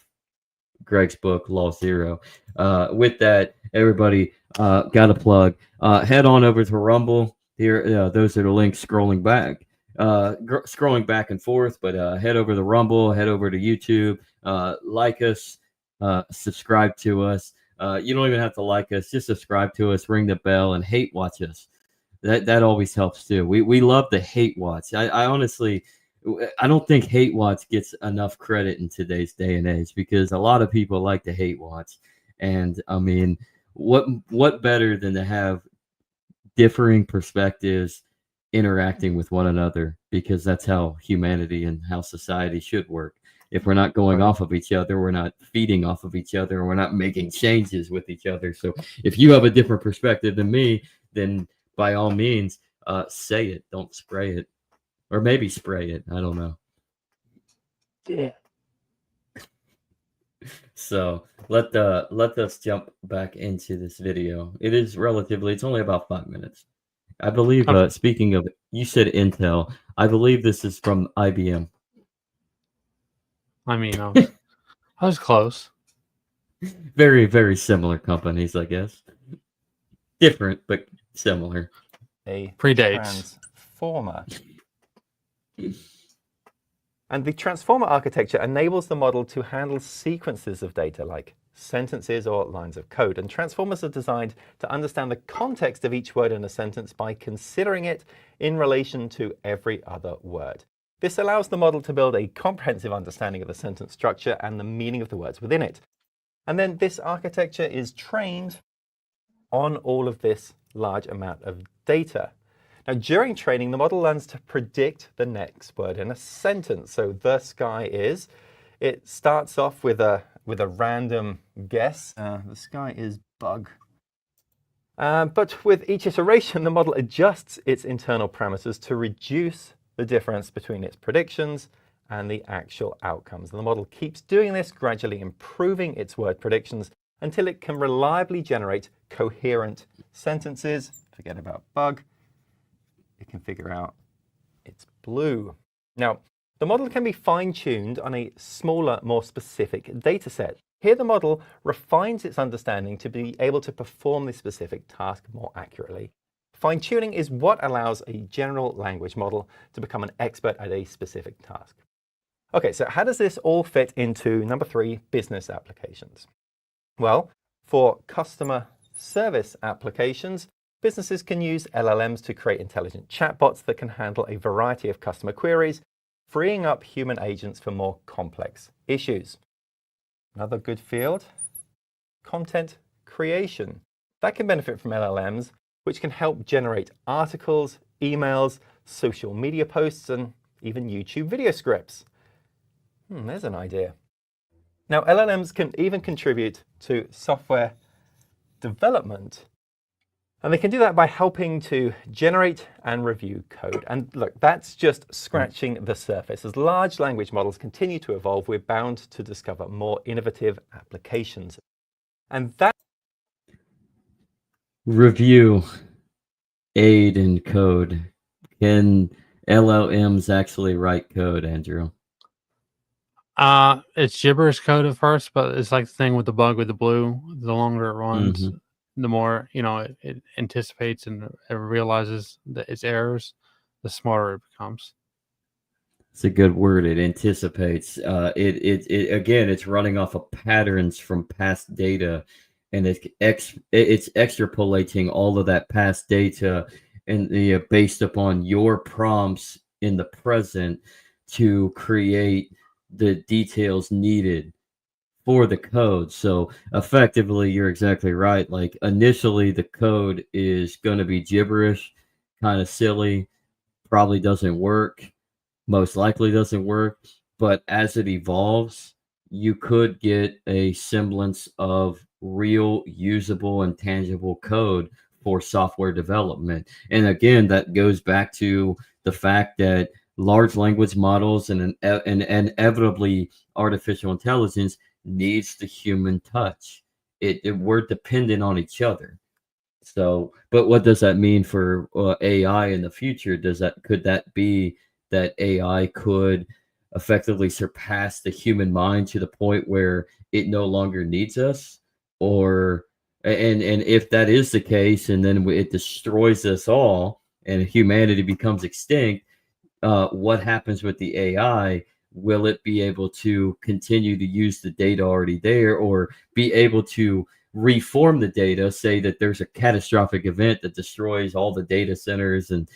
Speaker 3: Greg's book, Law Zero. With that, everybody got a plug. Head on over to Rumble. Here, those are the links scrolling back. Scrolling back and forth, but head over to Rumble, head over to YouTube, like us, subscribe to us. You don't even have to like us, just subscribe to us, ring the bell, and hate watch us. That always helps too. We love the hate watch. I honestly, I don't think hate watch gets enough credit in today's day and age, because a lot of people like to hate watch. And I mean, what better than to have differing perspectives interacting with one another, because that's how humanity and how society should work. If we're not going off of each other, we're not feeding off of each other, and we're not making changes with each other. So if you have a different perspective than me, then by all means, say it. Don't spray it, or maybe spray it. I don't know.
Speaker 6: Yeah.
Speaker 3: So let us jump back into this video. It is relatively, it's only about 5 minutes. I believe, speaking of, you said Intel. I believe this is from IBM.
Speaker 7: I mean, I was close.
Speaker 3: Very, very similar companies, I guess. Different, but similar.
Speaker 6: A
Speaker 7: Predates.
Speaker 6: transformer. And the transformer architecture enables the model to handle sequences of data like sentences or lines of code. And transformers are designed to understand the context of each word in a sentence by considering it in relation to every other word. This allows the model to build a comprehensive understanding of the sentence structure and the meaning of the words within it. And then this architecture is trained on all of this large amount of data. Now, during training, the model learns to predict the next word in a sentence. So the sky is, it starts off with a random guess. The sky is bug. But with each iteration, the model adjusts its internal parameters to reduce the difference between its predictions and the actual outcomes. And the model keeps doing this, gradually improving its word predictions until it can reliably generate coherent sentences. Forget about bug. It can figure out it's blue. Now, the model can be fine-tuned on a smaller, more specific data set. Here, the model refines its understanding to be able to perform this specific task more accurately. Fine-tuning is what allows a general language model to become an expert at a specific task. Okay, so how does this all fit into number 3, business applications? Well, for customer service applications, businesses can use LLMs to create intelligent chatbots that can handle a variety of customer queries, freeing up human agents for more complex issues. Another good field, content creation. That can benefit from LLMs, which can help generate articles, emails, social media posts, and even YouTube video scripts. There's an idea. Now, LLMs can even contribute to software development. And they can do that by helping to generate and review code. And look, that's just scratching the surface. As large language models continue to evolve, we're bound to discover more innovative applications. And that
Speaker 3: Review, aid in code. Can LLMs actually write code, Andrew?
Speaker 7: It's gibberish code at first, but it's like the thing with the bug with the blue. The longer it runs, the more it anticipates and it realizes that its errors, the smarter it becomes.
Speaker 3: It's a good word. It anticipates. It again, it's running off of patterns from past data, and it's extrapolating all of that past data and based upon your prompts in the present to create the details needed for the code. So effectively, you're exactly right. Like initially, the code is going to be gibberish, kind of silly, probably doesn't work, most likely doesn't work. But as it evolves, you could get a semblance of real, usable, and tangible code for software development. And again, that goes back to the fact that large language models and inevitably artificial intelligence needs the human touch. We're dependent on each other. So, but what does that mean for AI in the future? Could that be that AI could effectively surpass the human mind to the point where it no longer needs us? Or and if that is the case, and then it destroys us all, and humanity becomes extinct, what happens with the AI? Will it be able to continue to use the data already there, or be able to reform the data, say that there's a catastrophic event that destroys all the data centers and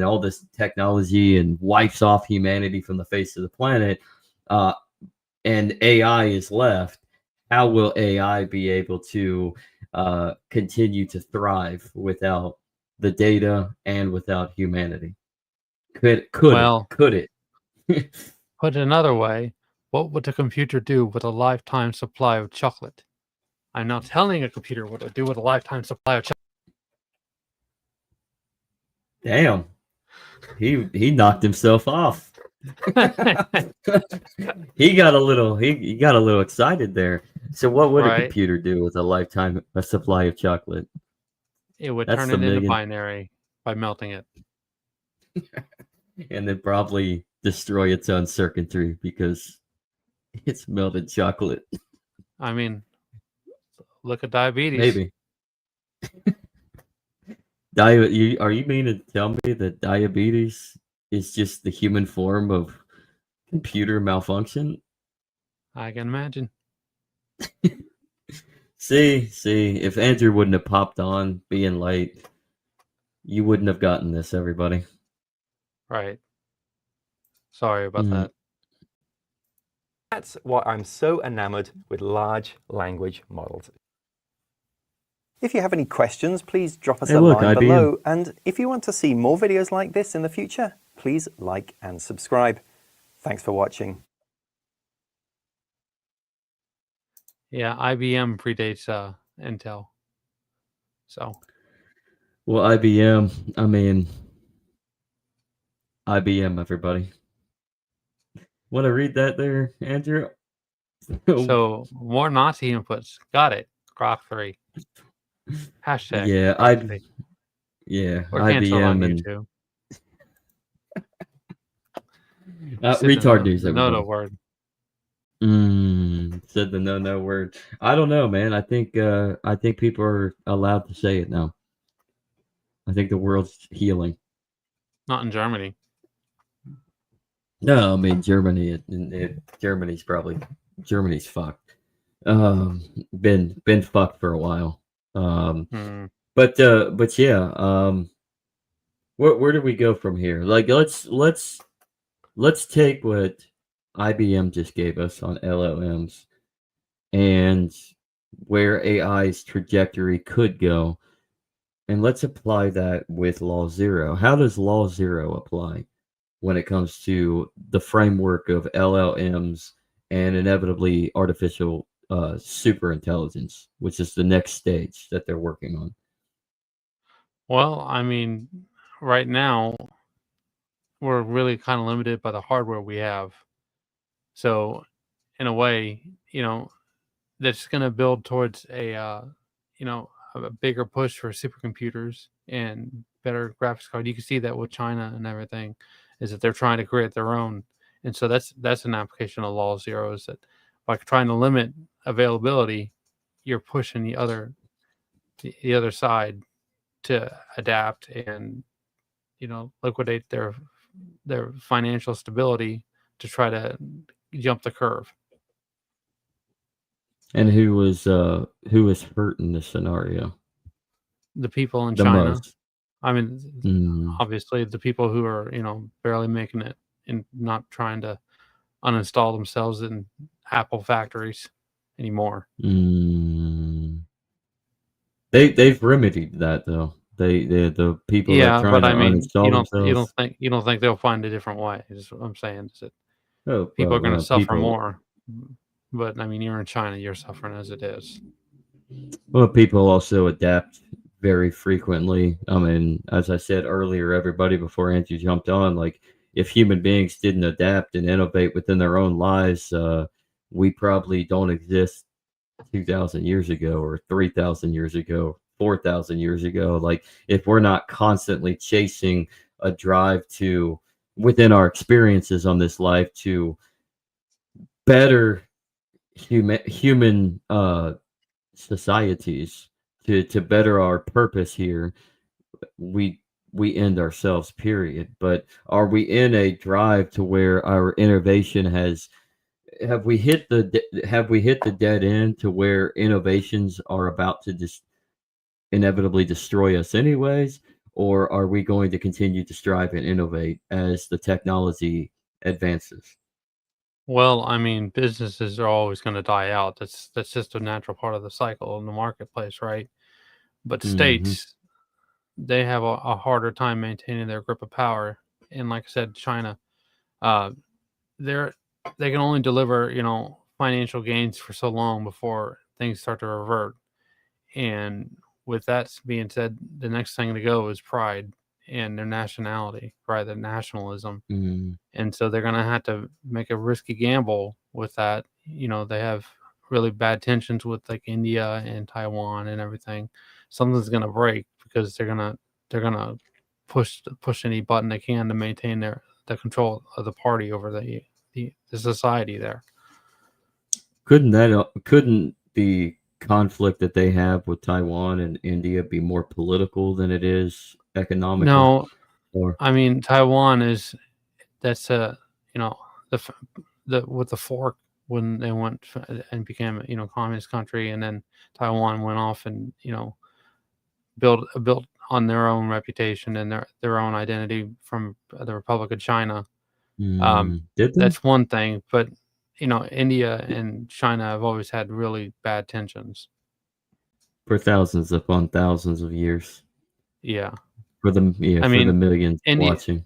Speaker 3: all this technology and wipes off humanity from the face of the planet, uh, and AI is left? How will AI be able to continue to thrive without the data and without humanity?
Speaker 7: Well,
Speaker 3: Could it?
Speaker 7: put another way, what would a computer do with a lifetime supply of chocolate? I'm not telling a computer what to do with a lifetime supply of chocolate.
Speaker 3: Damn, he knocked himself off. He got a little excited there. So what would a
Speaker 7: Right?
Speaker 3: computer do with a supply of chocolate?
Speaker 7: It would
Speaker 3: That's
Speaker 7: turn
Speaker 3: the
Speaker 7: it into
Speaker 3: million,
Speaker 7: binary by melting it.
Speaker 3: and then probably destroy its own circuitry because it's melted chocolate.
Speaker 7: I mean, look at diabetes.
Speaker 3: Maybe. Are you mean to tell me that diabetes is just the human form of computer malfunction?
Speaker 7: I can imagine.
Speaker 3: See, if Andrew wouldn't have popped on being late, you wouldn't have gotten this, everybody.
Speaker 7: Right. Sorry about
Speaker 3: Mm.
Speaker 7: that.
Speaker 6: That's why I'm so enamored with large language models. If you have any questions, please drop us
Speaker 3: Hey,
Speaker 6: a
Speaker 3: look,
Speaker 6: line
Speaker 3: IBM.
Speaker 6: below. And if you want to see more videos like this in the future, please like and subscribe. Thanks for watching.
Speaker 7: Yeah, IBM predates Intel. So
Speaker 3: Well, IBM, I mean, IBM, everybody. Want to read that there, Andrew?
Speaker 7: so more Nazi inputs. Got it. Grok 3. Hashtag
Speaker 3: Yeah,
Speaker 7: Grok 3. We're canceled on
Speaker 3: IBM and
Speaker 7: YouTube.
Speaker 3: retard news,
Speaker 7: The
Speaker 3: everybody.
Speaker 7: no word.
Speaker 3: Said the no word. I don't know, man. I think people are allowed to say it now. I think the world's healing.
Speaker 7: Not in Germany.
Speaker 3: No, I mean Germany. Germany's fucked. Been fucked for a while. But yeah. Where do we go from here? Like let's take what IBM just gave us on LLMs and where AI's trajectory could go, and let's apply that with Law Zero. How does Law Zero apply when it comes to the framework of LLMs and inevitably artificial super intelligence, which is the next stage that they're working on?
Speaker 7: Well, I mean, right now we're really kind of limited by the hardware we have. So, in a way, that's going to build towards a bigger push for supercomputers and better graphics card. You can see that with China and everything, is that they're trying to create their own, and so that's an application of Law Zero. Is that by trying to limit availability, you're pushing the other side to adapt and liquidate their financial stability to try to jump the curve.
Speaker 3: And who was hurt in this scenario
Speaker 7: The people in
Speaker 3: the
Speaker 7: China.
Speaker 3: most?
Speaker 7: I mean, obviously the people who are barely making it and not trying to uninstall themselves in Apple factories anymore.
Speaker 3: They've remedied that though. The people that trying
Speaker 7: but
Speaker 3: to
Speaker 7: I mean,
Speaker 3: uninstall themselves.
Speaker 7: you don't think they'll find a different way? Is what I'm saying. Is that
Speaker 3: Oh,
Speaker 7: people are going to suffer
Speaker 3: people.
Speaker 7: more? But I mean, you're in China, you're suffering as it is.
Speaker 3: Well, people also adapt very frequently. I mean, as I said earlier, everybody before Andrew jumped on, like if human beings didn't adapt and innovate within their own lives, we probably don't exist 2,000 years ago or 3,000 years ago, 4,000 years ago. Like if we're not constantly chasing a drive to within our experiences on this life to better human societies to better our purpose here, we we end ourselves, period. But are we in a drive to where our innovation has have we hit the dead end to where innovations are about to just inevitably destroy us anyways, or are we going to continue to strive and innovate as the technology advances?
Speaker 7: Well, I mean, businesses are always going to die out. That's just a natural part of the cycle in the marketplace, right? But
Speaker 3: Hmm.
Speaker 7: states, they have a harder time maintaining their grip of power. And like I said, China, uh, they're they can only deliver, financial gains for so long before things start to revert. And with that being said, the next thing to go is pride and their nationality, right? Their nationalism.
Speaker 3: Mm.
Speaker 7: And so they're going to have to make a risky gamble with that. They have really bad tensions with like India and Taiwan and everything. Something's going to break because they're going to push any button they can to maintain the control of the party over the society there.
Speaker 3: Couldn't the conflict that they have with Taiwan and India be more political than it is economical?
Speaker 7: No,
Speaker 3: Or
Speaker 7: I mean Taiwan is that's you know the f- the with the fork when they went and became communist country, and then Taiwan went off and built on their own reputation and their own identity from the Republic of China.
Speaker 3: did they?
Speaker 7: That's one thing, but India and China have always had really bad tensions.
Speaker 3: For thousands upon thousands of years.
Speaker 7: Yeah, I
Speaker 3: For the
Speaker 7: mean
Speaker 3: millions
Speaker 7: India
Speaker 3: watching.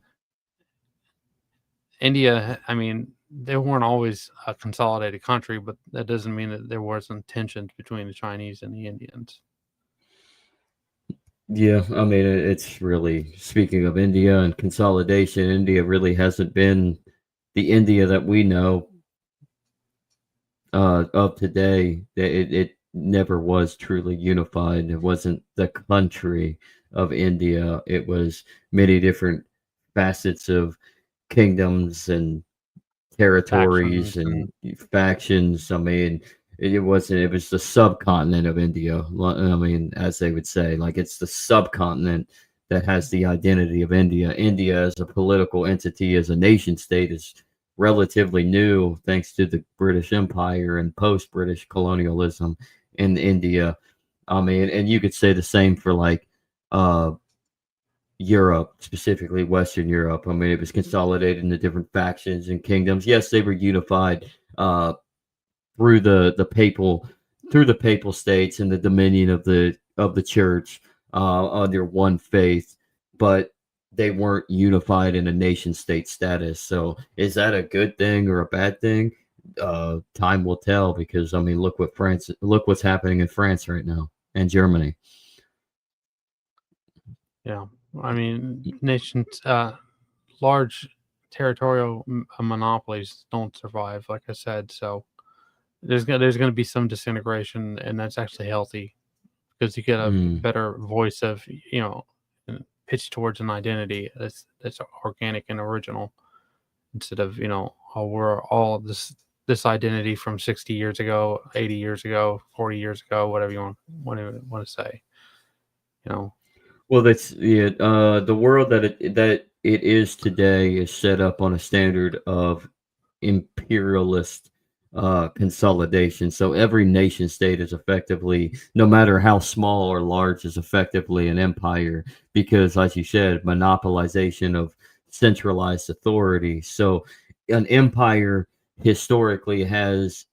Speaker 7: India, I mean, they weren't always a consolidated country, but that doesn't mean that there wasn't tensions between the Chinese and the Indians.
Speaker 3: Yeah, I mean, it's really, speaking of India and consolidation, India really hasn't been the India that we know of today. It never was truly unified. It wasn't the country of India. It was many different facets of kingdoms and territories
Speaker 7: Factions
Speaker 3: and
Speaker 7: and
Speaker 3: factions. I mean, it wasn't. It was the subcontinent of India. I mean, as they would say, like it's the subcontinent that has the identity of India. India as a political entity, as a nation state, is relatively new thanks to the British Empire and post-British colonialism in India. I mean, and you could say the same for like uh Europe, specifically Western Europe. I mean, it was consolidated into different factions and kingdoms. Yes, they were unified through the papal states and the dominion of the church under one faith, but they weren't unified in a nation state status. So, is that a good thing or a bad thing? Time will tell. Because I mean, look what's happening in France right now and Germany.
Speaker 7: yeah, I mean, nations, large territorial monopolies don't survive, like I said. So there's gonna be some disintegration, and that's actually healthy because you get a
Speaker 3: Mm.
Speaker 7: better voice of pitch towards an identity that's organic and original instead of oh, we're all this identity from 60 years ago, 80 years ago, 40 years ago, whatever you want to say, you know.
Speaker 3: Well, that's yeah. The world that it is today is set up on a standard of imperialist consolidation. So every nation state is effectively, no matter how small or large, is effectively an empire because, as you said, monopolization of centralized authority. So an empire historically has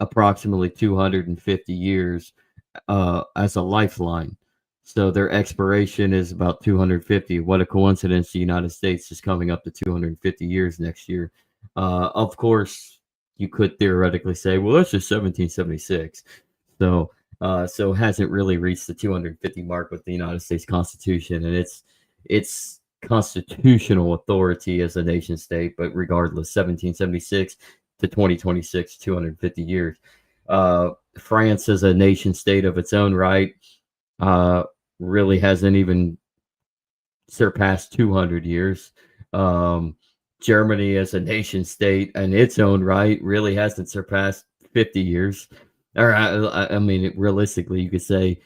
Speaker 3: approximately 250 years as a lifeline. So their expiration is about 250. What a coincidence! The United States is coming up to 250 years next year. Of course, you could theoretically say, well, that's just 1776. So, so hasn't really reached the 250 mark with the United States Constitution and its constitutional authority as a nation state. But regardless, 1776 to 2026, 250 years. France as a nation state of its own right uh, really hasn't even surpassed 200 years. Um, Germany as a nation state in its own right really hasn't surpassed 50 years. Or I mean, realistically, you could say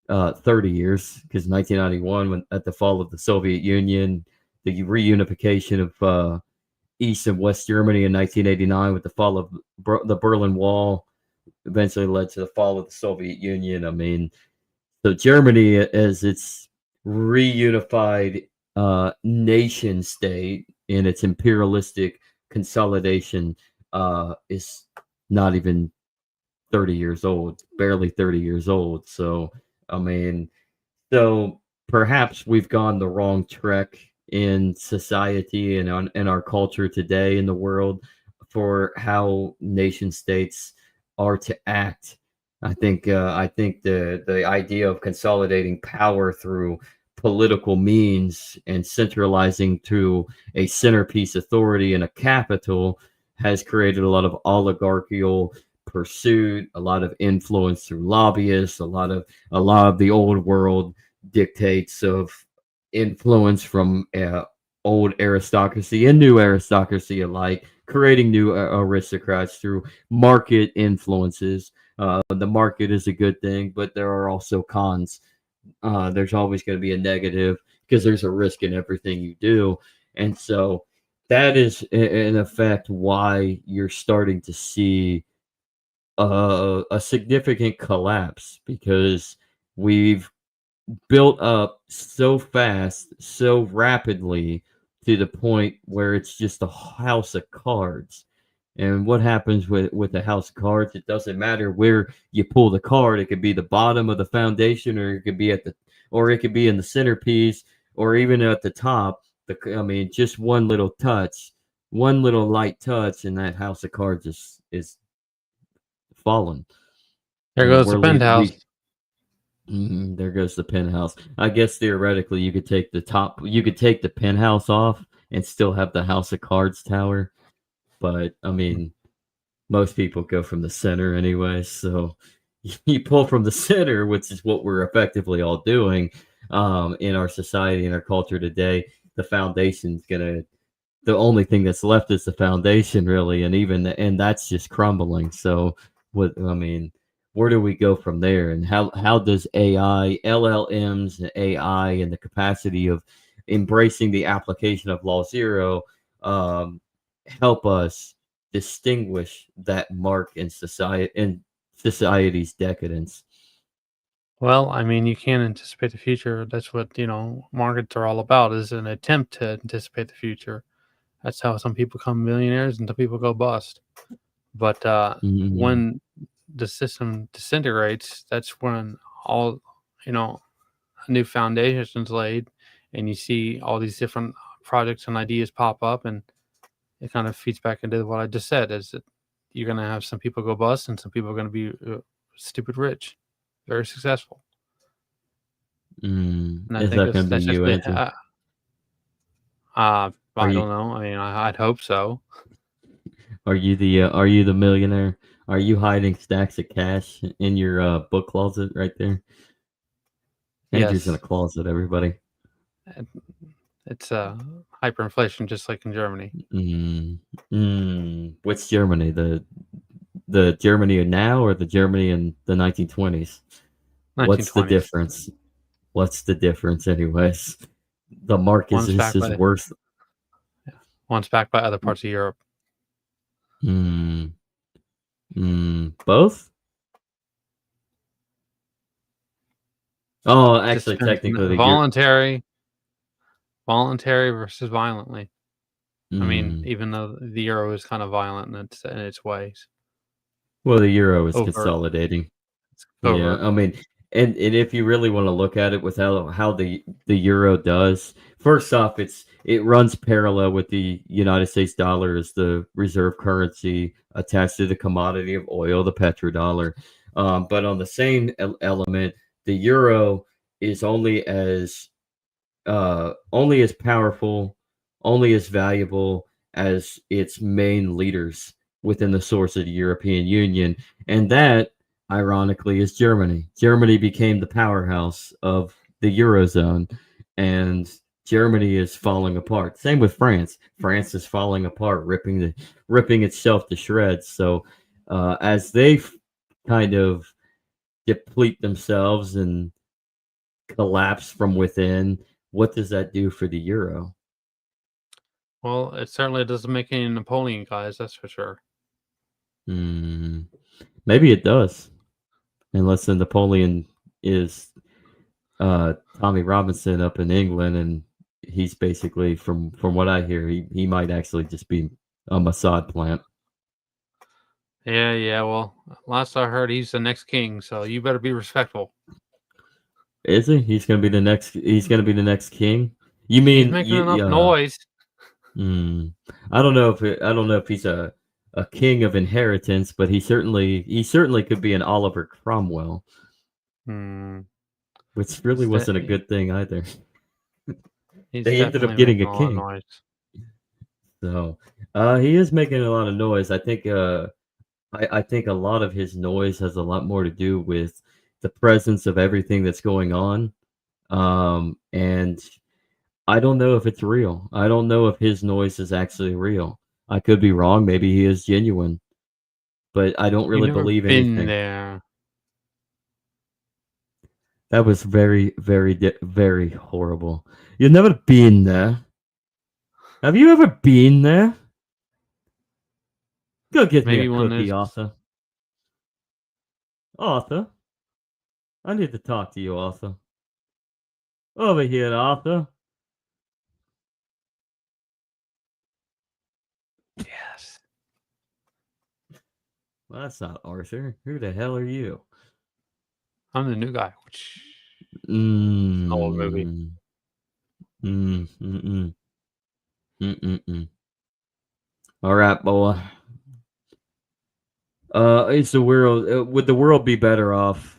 Speaker 3: 30 years, because 1991, when at the fall of the Soviet Union, the reunification of East and West Germany in 1989 with the fall of the Berlin Wall eventually led to the fall of the Soviet Union. I mean, so Germany, as its reunified nation state in its imperialistic consolidation, is not even 30 years old, barely 30 years old. So, I mean, so perhaps we've gone the wrong trek in society and in our culture today in the world for how nation states are to act. I think the idea of consolidating power through political means and centralizing to a centerpiece authority in a capital has created a lot of oligarchical pursuit, a lot of influence through lobbyists, a lot of the old world dictates of influence from old aristocracy and new aristocracy alike, creating new aristocrats through market influences. The market is a good thing, but there are also cons. There's always going to be a negative because there's a risk in everything you do. And so that is, in effect, why you're starting to see a significant collapse, because we've built up so fast, so rapidly, to the point where it's just a house of cards. And what happens with a house of cards? It doesn't matter where you pull the card. It could be the bottom of the foundation, or it could be or it could be in the centerpiece, or even at the top. I mean, just one little touch, one little light touch, and that house of cards is fallen.
Speaker 7: There
Speaker 3: And
Speaker 7: goes the
Speaker 3: we're
Speaker 7: penthouse.
Speaker 3: there goes the penthouse. I guess theoretically you could take the penthouse off and still have the House of Cards tower. But I mean, most people go from the center anyway. So you pull from the center, which is what we're effectively all doing in our society and our culture today. The foundation's the only thing that's left is the foundation, really, and that's just crumbling. So where do we go from there, and how does AI, LLMs, and AI, and the capacity of embracing the application of Law Zero help us distinguish that mark in society's decadence?
Speaker 7: Well, I mean, you can't anticipate the future. That's what, markets are all about, is an attempt to anticipate the future. That's how some people become millionaires and some people go bust. But
Speaker 3: Mm,
Speaker 7: when the system disintegrates, that's when all, a new foundation's laid, and you see all these different projects and ideas pop up, and it kind of feeds back into what I just said, is that you're going to have some people go bust and some people are going to be stupid rich, very successful. And I
Speaker 3: is
Speaker 7: think
Speaker 3: that going to be
Speaker 7: that's just
Speaker 3: you,
Speaker 7: the
Speaker 3: Andrew? Are
Speaker 7: I
Speaker 3: you
Speaker 7: don't know. I mean, I'd hope so.
Speaker 3: are you the millionaire? Are you hiding stacks of cash in your book closet right there? Andrew's in a
Speaker 7: Yes,
Speaker 3: closet, everybody.
Speaker 7: it's hyperinflation, just like in Germany.
Speaker 3: Which Germany? The Germany of now, or the Germany in the 1920s? What's the
Speaker 7: 1920s.
Speaker 3: difference? What's the difference, anyways? The mark
Speaker 7: One's backed
Speaker 3: is
Speaker 7: by
Speaker 3: worth.
Speaker 7: one's backed by other parts of Europe.
Speaker 3: Mm, both? Oh,
Speaker 7: Just
Speaker 3: actually,
Speaker 7: depends
Speaker 3: technically,
Speaker 7: on voluntary versus violently. I mean,
Speaker 3: mm,
Speaker 7: even though the euro is kind of violent in its ways,
Speaker 3: well, the euro is
Speaker 7: overt,
Speaker 3: consolidating.
Speaker 7: it's
Speaker 3: Yeah,
Speaker 7: covert.
Speaker 3: I mean, and if you really want to look at it with how the euro does, first off, it runs parallel with the United States dollar as the reserve currency attached to the commodity of oil, the petrodollar. But on the same element, the euro is only as powerful, only as valuable as its main leaders within the source of the European Union. And that, ironically, is Germany. Germany became the powerhouse of the Eurozone, and Germany is falling apart. Same with France. France is falling apart, ripping itself to shreds. So as they kind of deplete themselves and collapse from within, what does that do for the euro?
Speaker 7: Well, it certainly doesn't make any Napoleon guys, that's for sure.
Speaker 3: Maybe it does, unless the Napoleon is Tommy Robinson up in England, and he's basically, from what I hear, he might actually just be a Mossad plant.
Speaker 7: Yeah. Well, last I heard, he's the next king, so you better be respectful.
Speaker 3: Is he? He's gonna be the next. He's gonna be the next king. You
Speaker 7: He's
Speaker 3: mean
Speaker 7: making enough noise.
Speaker 3: I don't know if he's a king of inheritance, but he certainly could be an Oliver Cromwell,
Speaker 7: Hmm.
Speaker 3: which really
Speaker 7: He's
Speaker 3: wasn't a
Speaker 7: de-
Speaker 3: good thing either.
Speaker 7: He's
Speaker 3: They ended up
Speaker 7: definitely
Speaker 3: getting
Speaker 7: making
Speaker 3: a
Speaker 7: a lot of
Speaker 3: king.
Speaker 7: noise.
Speaker 3: So, he is making a lot of noise. I think I think a lot of his noise has a lot more to do with the presence of everything that's going on. And I don't know if it's real. I don't know if his noise is actually real. I could be wrong. Maybe he is genuine, but I don't
Speaker 7: You've
Speaker 3: really
Speaker 7: never
Speaker 3: believe
Speaker 7: been
Speaker 3: anything.
Speaker 7: there.
Speaker 3: That was very, very horrible. You've never been there. Have you ever been there? Go get me a
Speaker 7: Maybe one of
Speaker 3: cookie,
Speaker 7: those.
Speaker 3: Arthur. Arthur, I need to talk to you, Arthur. Over here, Arthur.
Speaker 7: Yes.
Speaker 3: Well, that's not Arthur. Who the hell are you?
Speaker 7: I'm the new guy. It's an old movie.
Speaker 3: Mm. Mm. Mm. Mm. Mm. All right, boy. Is the world would the world be better off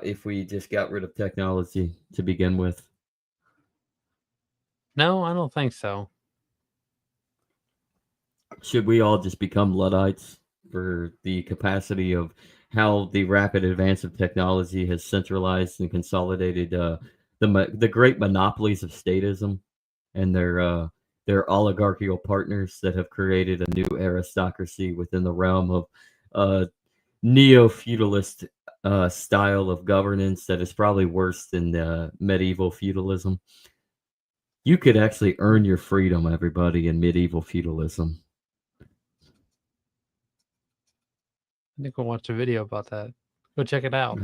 Speaker 3: if we just got rid of technology to begin with?
Speaker 7: No, I don't think so.
Speaker 3: Should we all just become Luddites for the capacity of how the rapid advance of technology has centralized and consolidated the great monopolies of statism and their oligarchical partners that have created a new aristocracy within the realm of uh, neo-feudalist style of governance that is probably worse than medieval feudalism. You could actually earn your freedom, everybody, in medieval feudalism.
Speaker 7: I think we'll watch a video about that. Go check it out.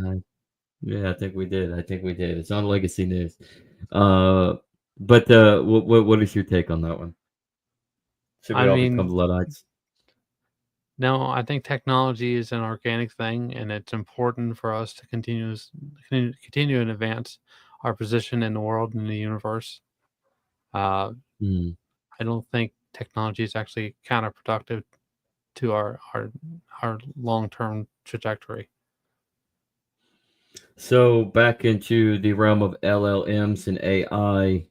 Speaker 3: Yeah, I think we did. I think we did. It's on Legacy News. But what is your take on that one? Should we
Speaker 7: I
Speaker 3: all become
Speaker 7: mean,
Speaker 3: Luddites?
Speaker 7: no, I think technology is an organic thing, and it's important for us to continue and advance our position in the world and the universe. Uh,
Speaker 3: Hmm.
Speaker 7: I don't think technology is actually counterproductive to our long term trajectory.
Speaker 3: So back into the realm of LLMs and AI,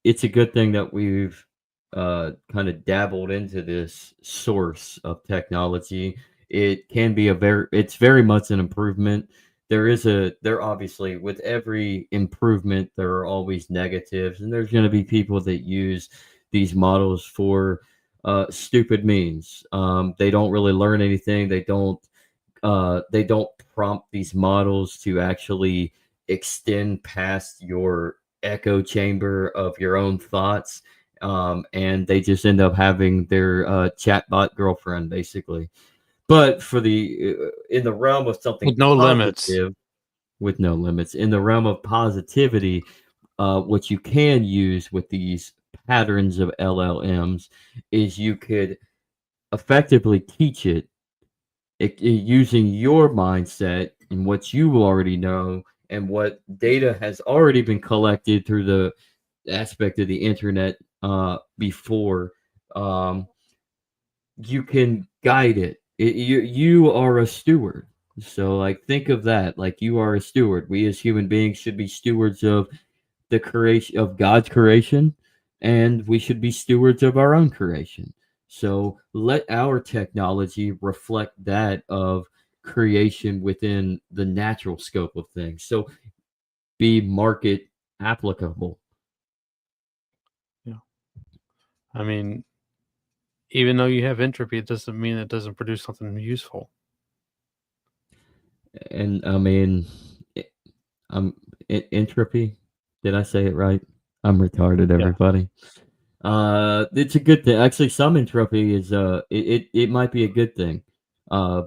Speaker 3: it's a good thing that we've kind of dabbled into this source of technology. It can be it's very much an improvement. There obviously, with every improvement, there are always negatives, and there's going to be people that use these models for stupid means. They don't really learn anything. They don't prompt these models to actually extend past your echo chamber of your own thoughts, and they just end up having their chatbot girlfriend, basically. But for the in the realm of something
Speaker 7: With no limits.
Speaker 3: positive, with no limits, in the realm of positivity, what you can use with these patterns of LLMs is you could effectively teach using your mindset and what you already know and what data has already been collected through the aspect of the internet before. um, you can guide you are a steward. So like, think of that like you are a steward. We as human beings should be stewards of the creation of God's creation, and we should be stewards of our own creation. So let our technology reflect that of creation within the natural scope of things. So be market applicable.
Speaker 7: Yeah. I mean, even though you have entropy, it doesn't mean it doesn't produce something useful.
Speaker 3: And I mean, it- entropy. Did I say it right? I'm retarded,
Speaker 7: Yeah.
Speaker 3: everybody. It's a good thing. Actually, some entropy is it might be a good thing,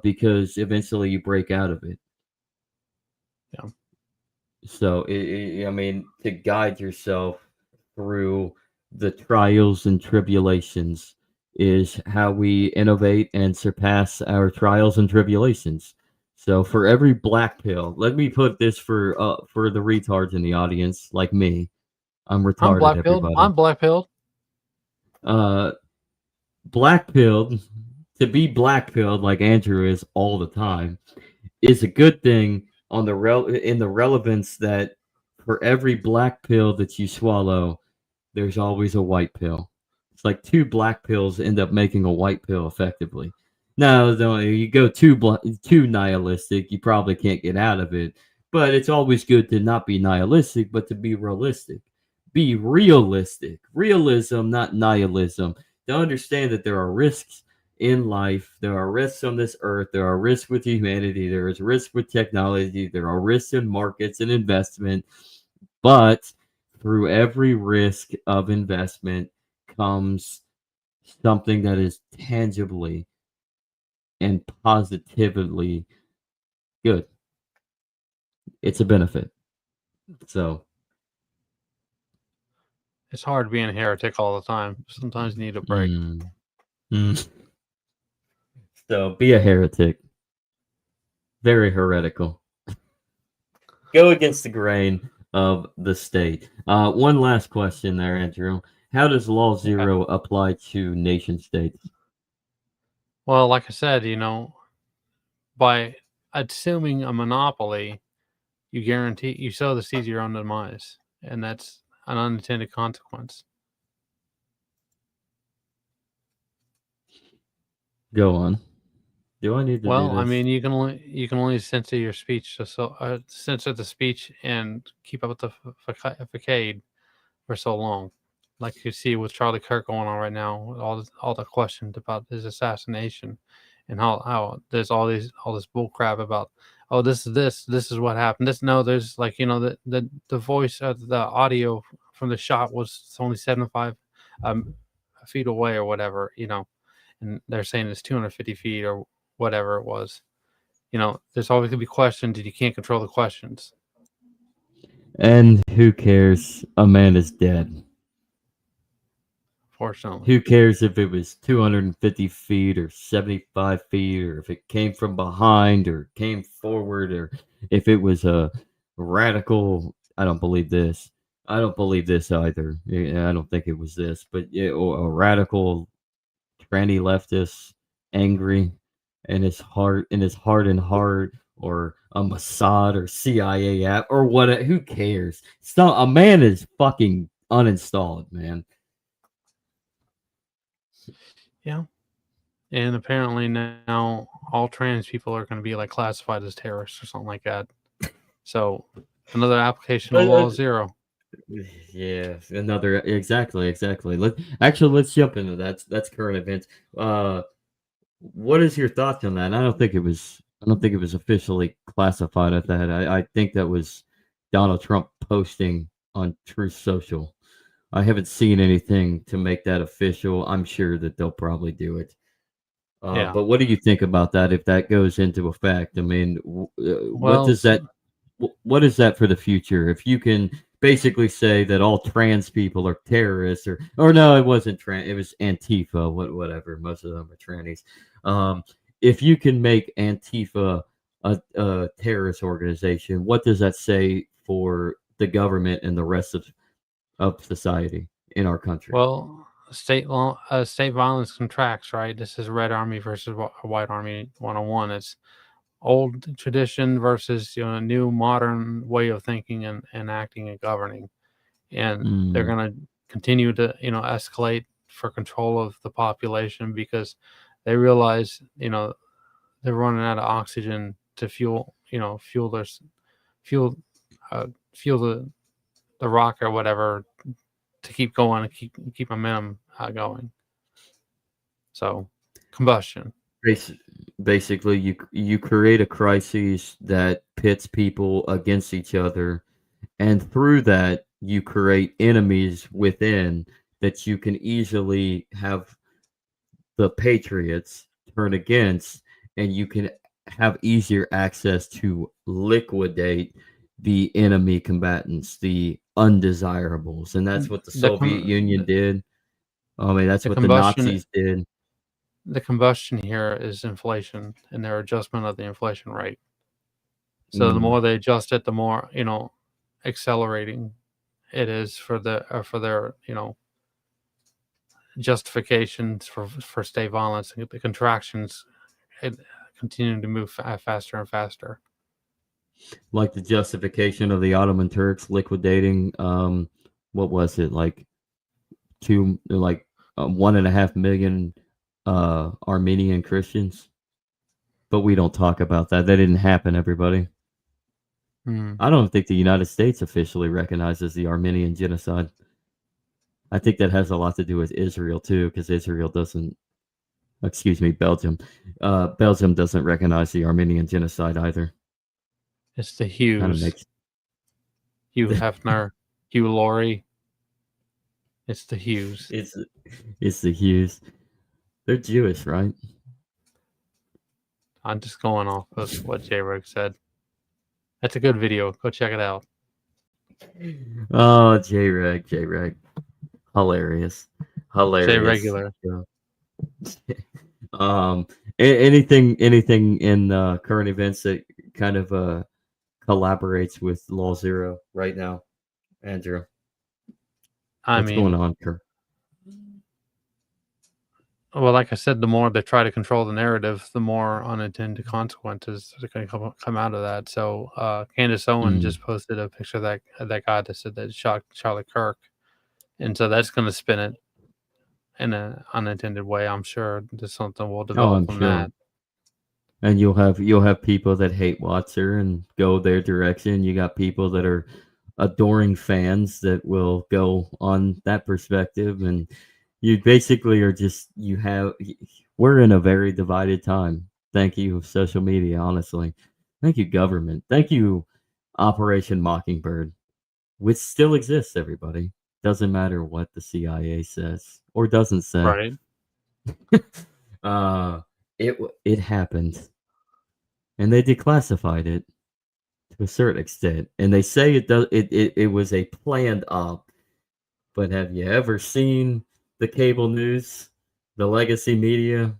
Speaker 3: because eventually you break out of it.
Speaker 7: Yeah.
Speaker 3: So I mean, to guide yourself through the trials and tribulations is how we innovate and surpass our trials and tribulations. So for every black pill, let me put this for the retards in the audience like me. I'm
Speaker 7: I'm
Speaker 3: retarded,
Speaker 7: black pilled.
Speaker 3: everybody.
Speaker 7: I'm black pilled.
Speaker 3: Uh, black pilled, to be black pilled like Andrew is all the time is a good thing on the in the relevance that for every black pill that you swallow, there's always a white pill. It's like two black pills end up making a white pill effectively. Now, though, you go too nihilistic, you probably can't get out of it. But it's always good to not be nihilistic, but to be realistic. Be realistic. Realism, not nihilism. To understand that there are risks in life. There are risks on this earth. There are risks with humanity. There is risk with technology. There are risks in markets and investment. But through every risk of investment comes something that is tangibly and positively good. It's a benefit. So,
Speaker 7: It's hard being a heretic all the time. Sometimes you need a break.
Speaker 3: mm. So be a heretic. Very heretical. Go against the grain of the state. One last question there, Andrew. How does Law Zero apply to nation states?
Speaker 7: Well, like I said, by assuming a monopoly, you sow the seeds of your own demise, and that's an unintended consequence.
Speaker 3: Go on. Do I need to do
Speaker 7: Well, I
Speaker 3: this?
Speaker 7: mean, you can only censor your speech, censor the speech and keep up with the facade for so long. Like you see with Charlie Kirk going on right now, with all the questions about his assassination, and how there's all this bull crap about, oh, this is what happened. There's like, the voice of the audio from the shot was only 75 feet away or whatever, and they're saying it's 250 feet or whatever it was. There's always gonna be questions, and you can't control the questions.
Speaker 3: And who cares? A man is dead.
Speaker 7: Fortunately,
Speaker 3: Who cares if it was 250 feet or 75 feet, or if it came from behind or came forward, or if it was a radical? I don't believe this. I don't believe this either. I don't think it was this, but yeah, or a radical tranny leftist, angry in his heart and heart, or a Mossad or CIA app or what? Who cares? A man is fucking uninstalled, man.
Speaker 7: yeah. And apparently now all trans people are going to be like classified as terrorists or something like that. So another application of Law Zero.
Speaker 3: Yeah, another exactly. Let's jump into that. That's current events. What is your thoughts on that? I don't think it was officially classified at that. I think that was Donald Trump posting on Truth Social. I haven't seen anything to make that official. I'm sure that they'll probably do it.
Speaker 7: Yeah.
Speaker 3: But what do you think about that if that goes into effect? I mean,
Speaker 7: Well,
Speaker 3: what is that for the future? If you can basically say that all trans people are terrorists, or no, it wasn't trans, it was Antifa, whatever. Most of them are trannies. If you can make Antifa a terrorist organization, what does that say for the government and the rest of society in our country?
Speaker 7: well, state violence contracts, right? This is Red Army versus White Army 101. It's old tradition versus new modern way of thinking and acting and governing, and they're
Speaker 3: Mm,
Speaker 7: going to continue to escalate for control of the population because they realize they're running out of oxygen to fuel their fuel fuel the rocket or whatever to keep going and keep momentum going. So combustion.
Speaker 3: basi- Basically, you create a crisis that pits people against each other, and through that you create enemies within that you can easily have the patriots turn against, and you can have easier access to liquidate the enemy combatants, the undesirables. And that's what the
Speaker 7: The
Speaker 3: Soviet Union did. I mean, that's
Speaker 7: the
Speaker 3: what the
Speaker 7: combustion
Speaker 3: Nazis did.
Speaker 7: the combustion here is inflation and their adjustment of the inflation rate. So the
Speaker 3: Mm.
Speaker 7: more they adjust it, the more, accelerating it is for their, justifications for state violence. The contractions it continuing to move faster and faster.
Speaker 3: Like the justification of the Ottoman Turks liquidating, what was it, like 1.5 million Armenian Christians. But we don't talk about that. That didn't happen, everybody.
Speaker 7: Hmm.
Speaker 3: I don't think the United States officially recognizes the Armenian genocide. I think that has a lot to do with Israel too, because Israel doesn't. Excuse me, Belgium. Belgium doesn't recognize the Armenian genocide either.
Speaker 7: It's the
Speaker 3: Kind of
Speaker 7: Hughes,
Speaker 3: makes.
Speaker 7: Hugh Hefner, Hugh Laurie. It's the Hughes.
Speaker 3: It's the Hughes. They're Jewish, right?
Speaker 7: I'm just going off of what J-Reg said. That's a good video. Go check it out.
Speaker 3: Oh, J-Reg. Hilarious.
Speaker 7: J-Regular.
Speaker 3: Anything in current events that kind of collaborates with Law Zero right now, Andrew? What's going on, Kurt?
Speaker 7: Well, like I said, the more they try to control the narrative, the more unintended consequences are going to come out of that. So, Candace Owen just posted a picture of that guy that said that shot Charlie Kirk, and so that's going to spin it in an unintended way. I'm sure there's something will develop from that.
Speaker 3: And you'll have people that hate Watson and go their direction. You got people that are adoring fans that will go on that perspective, and you basically are just we're in a very divided time. Thank you, social media, honestly. Thank you, government. Thank you, Operation Mockingbird, which still exists, everybody. Doesn't matter what the CIA says or doesn't say.
Speaker 7: Right.
Speaker 3: It happened. And they declassified it to a certain extent. And they say it was a planned op. But have you ever seen the cable news, the legacy media?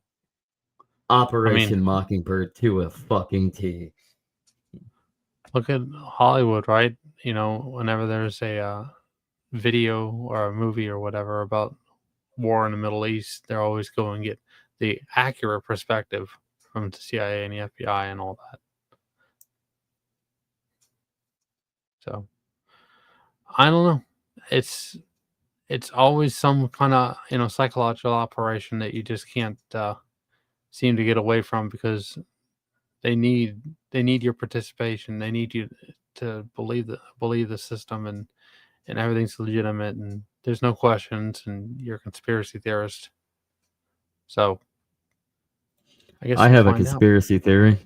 Speaker 3: Operation Mockingbird to a fucking T.
Speaker 7: Look at Hollywood, right? Whenever there's a video or a movie or whatever about war in the Middle East, they're always going to get the accurate perspective from the CIA and the FBI and all that. So I don't know. It's always some kind of psychological operation that you just can't seem to get away from, because they need your participation. They need you to believe the system and everything's legitimate and there's no questions and you're a conspiracy theorist. So I guess
Speaker 3: I have a conspiracy theory.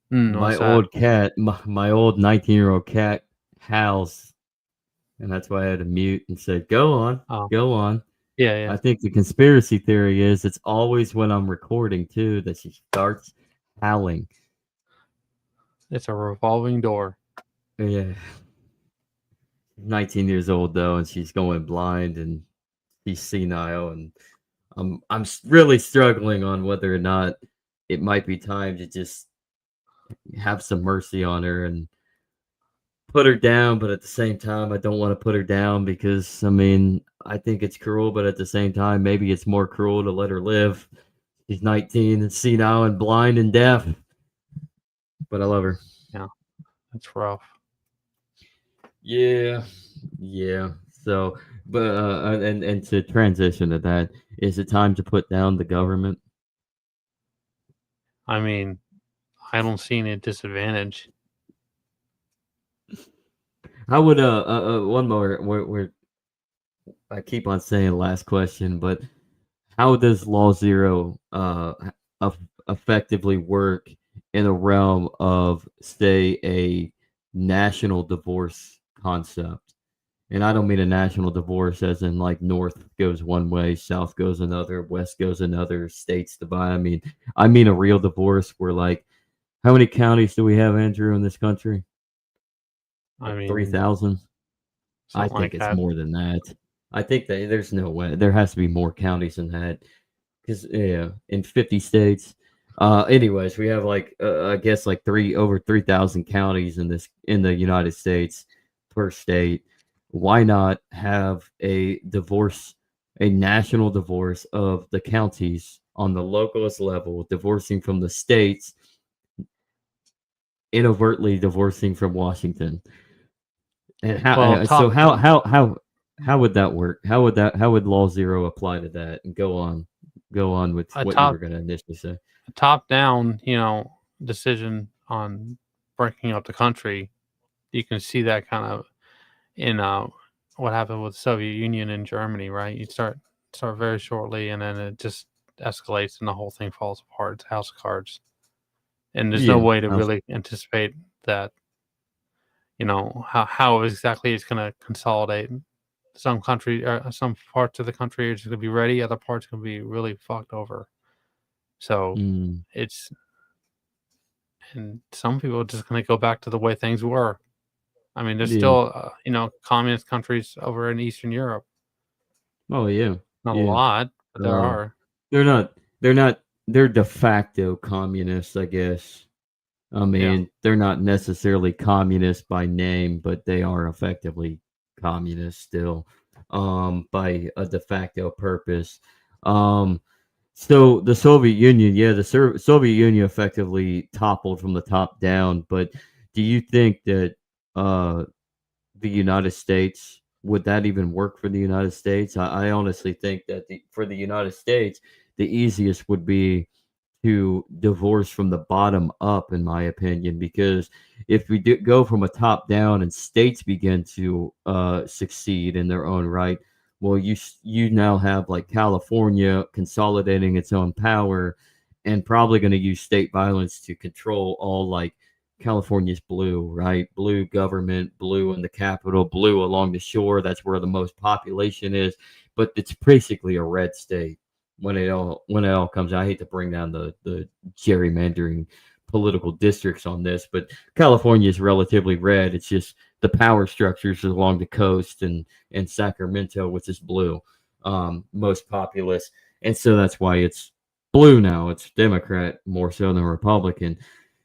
Speaker 3: My old cat, my old 19-year-old cat howls, and that's why I had to mute and said, "Go on, go on."
Speaker 7: Yeah.
Speaker 3: I think the conspiracy theory is it's always when I'm recording too that she starts howling.
Speaker 7: It's a revolving door.
Speaker 3: Yeah. 19 years old though, and she's going blind and she's senile, and I'm really struggling on whether or not it might be time to just have some mercy on her and put her down, but at the same time I don't want to put her down because I think it's cruel, but at the same time maybe it's more cruel to let her live. She's 19 and senile and blind and deaf, but I love her.
Speaker 7: Yeah, that's rough.
Speaker 3: Yeah. So, but and to transition to that, is it time to put down the government?
Speaker 7: I don't see any disadvantage.
Speaker 3: I would one more. I keep on saying last question, but how does Law Zero effectively work in the realm of, say, a national divorce concept. And I don't mean a national divorce as in like north goes one way, south goes another, west goes another, states divide. I mean a real divorce where like how many counties do we have, Andrew, in this country?
Speaker 7: I
Speaker 3: Like
Speaker 7: mean,
Speaker 3: 3,000? I
Speaker 7: something
Speaker 3: think
Speaker 7: like
Speaker 3: it's
Speaker 7: that.
Speaker 3: more than that. I think that there's no way. There has to be more counties than that. Because yeah, in 50 states. Anyways, we have like I guess like over 3,000 counties in the United States per state. Why not have a national divorce of the counties on the localist level, divorcing from the states, inadvertently divorcing from Washington? And
Speaker 7: Well,
Speaker 3: so
Speaker 7: top
Speaker 3: how would that work? How would Law Zero apply to that? And go on with
Speaker 7: a
Speaker 3: what you were
Speaker 7: top
Speaker 3: going to initially say.
Speaker 7: top down, decision on breaking up the country. You can see that kind of in what happened with the Soviet Union and Germany, right? You start very shortly, and then it just escalates, and the whole thing falls apart. It's a house of cards, and there's no
Speaker 3: Yeah,
Speaker 7: way to
Speaker 3: House.
Speaker 7: really anticipate that. How exactly it's going to consolidate. Some parts of the country are just going to be ready. Other parts are going to be really fucked over. So
Speaker 3: Mm,
Speaker 7: it's and some people are just going to go back to the way things were. I mean, there's
Speaker 3: yeah.
Speaker 7: still communist countries over in Eastern Europe.
Speaker 3: Oh yeah,
Speaker 7: Not a
Speaker 3: yeah.
Speaker 7: lot, but there
Speaker 3: Uh,
Speaker 7: are.
Speaker 3: they're not. They're not. They're de facto communists, I guess.
Speaker 7: Yeah.
Speaker 3: They're not necessarily communist by name, but they are effectively communist still, by a de facto purpose. Um, so the Soviet Union, yeah, the Soviet Union effectively toppled from the top down. But do you think that uh, the United States would that even work for the United States? I honestly think that for the United States, the easiest would be to divorce from the bottom up, in my opinion, because if we go from a top down and states begin to succeed in their own right, well, you now have like California consolidating its own power and probably going to use state violence to control all like California's blue, right? Blue government, blue in the capital, blue along the shore. That's where the most population is, but it's basically a red state when it all comes out. I hate to bring down the gerrymandering political districts on this, but California is relatively red. It's just the power structures along the coast and Sacramento, which is blue, most populous, and so that's why it's blue now. It's Democrat more so than Republican.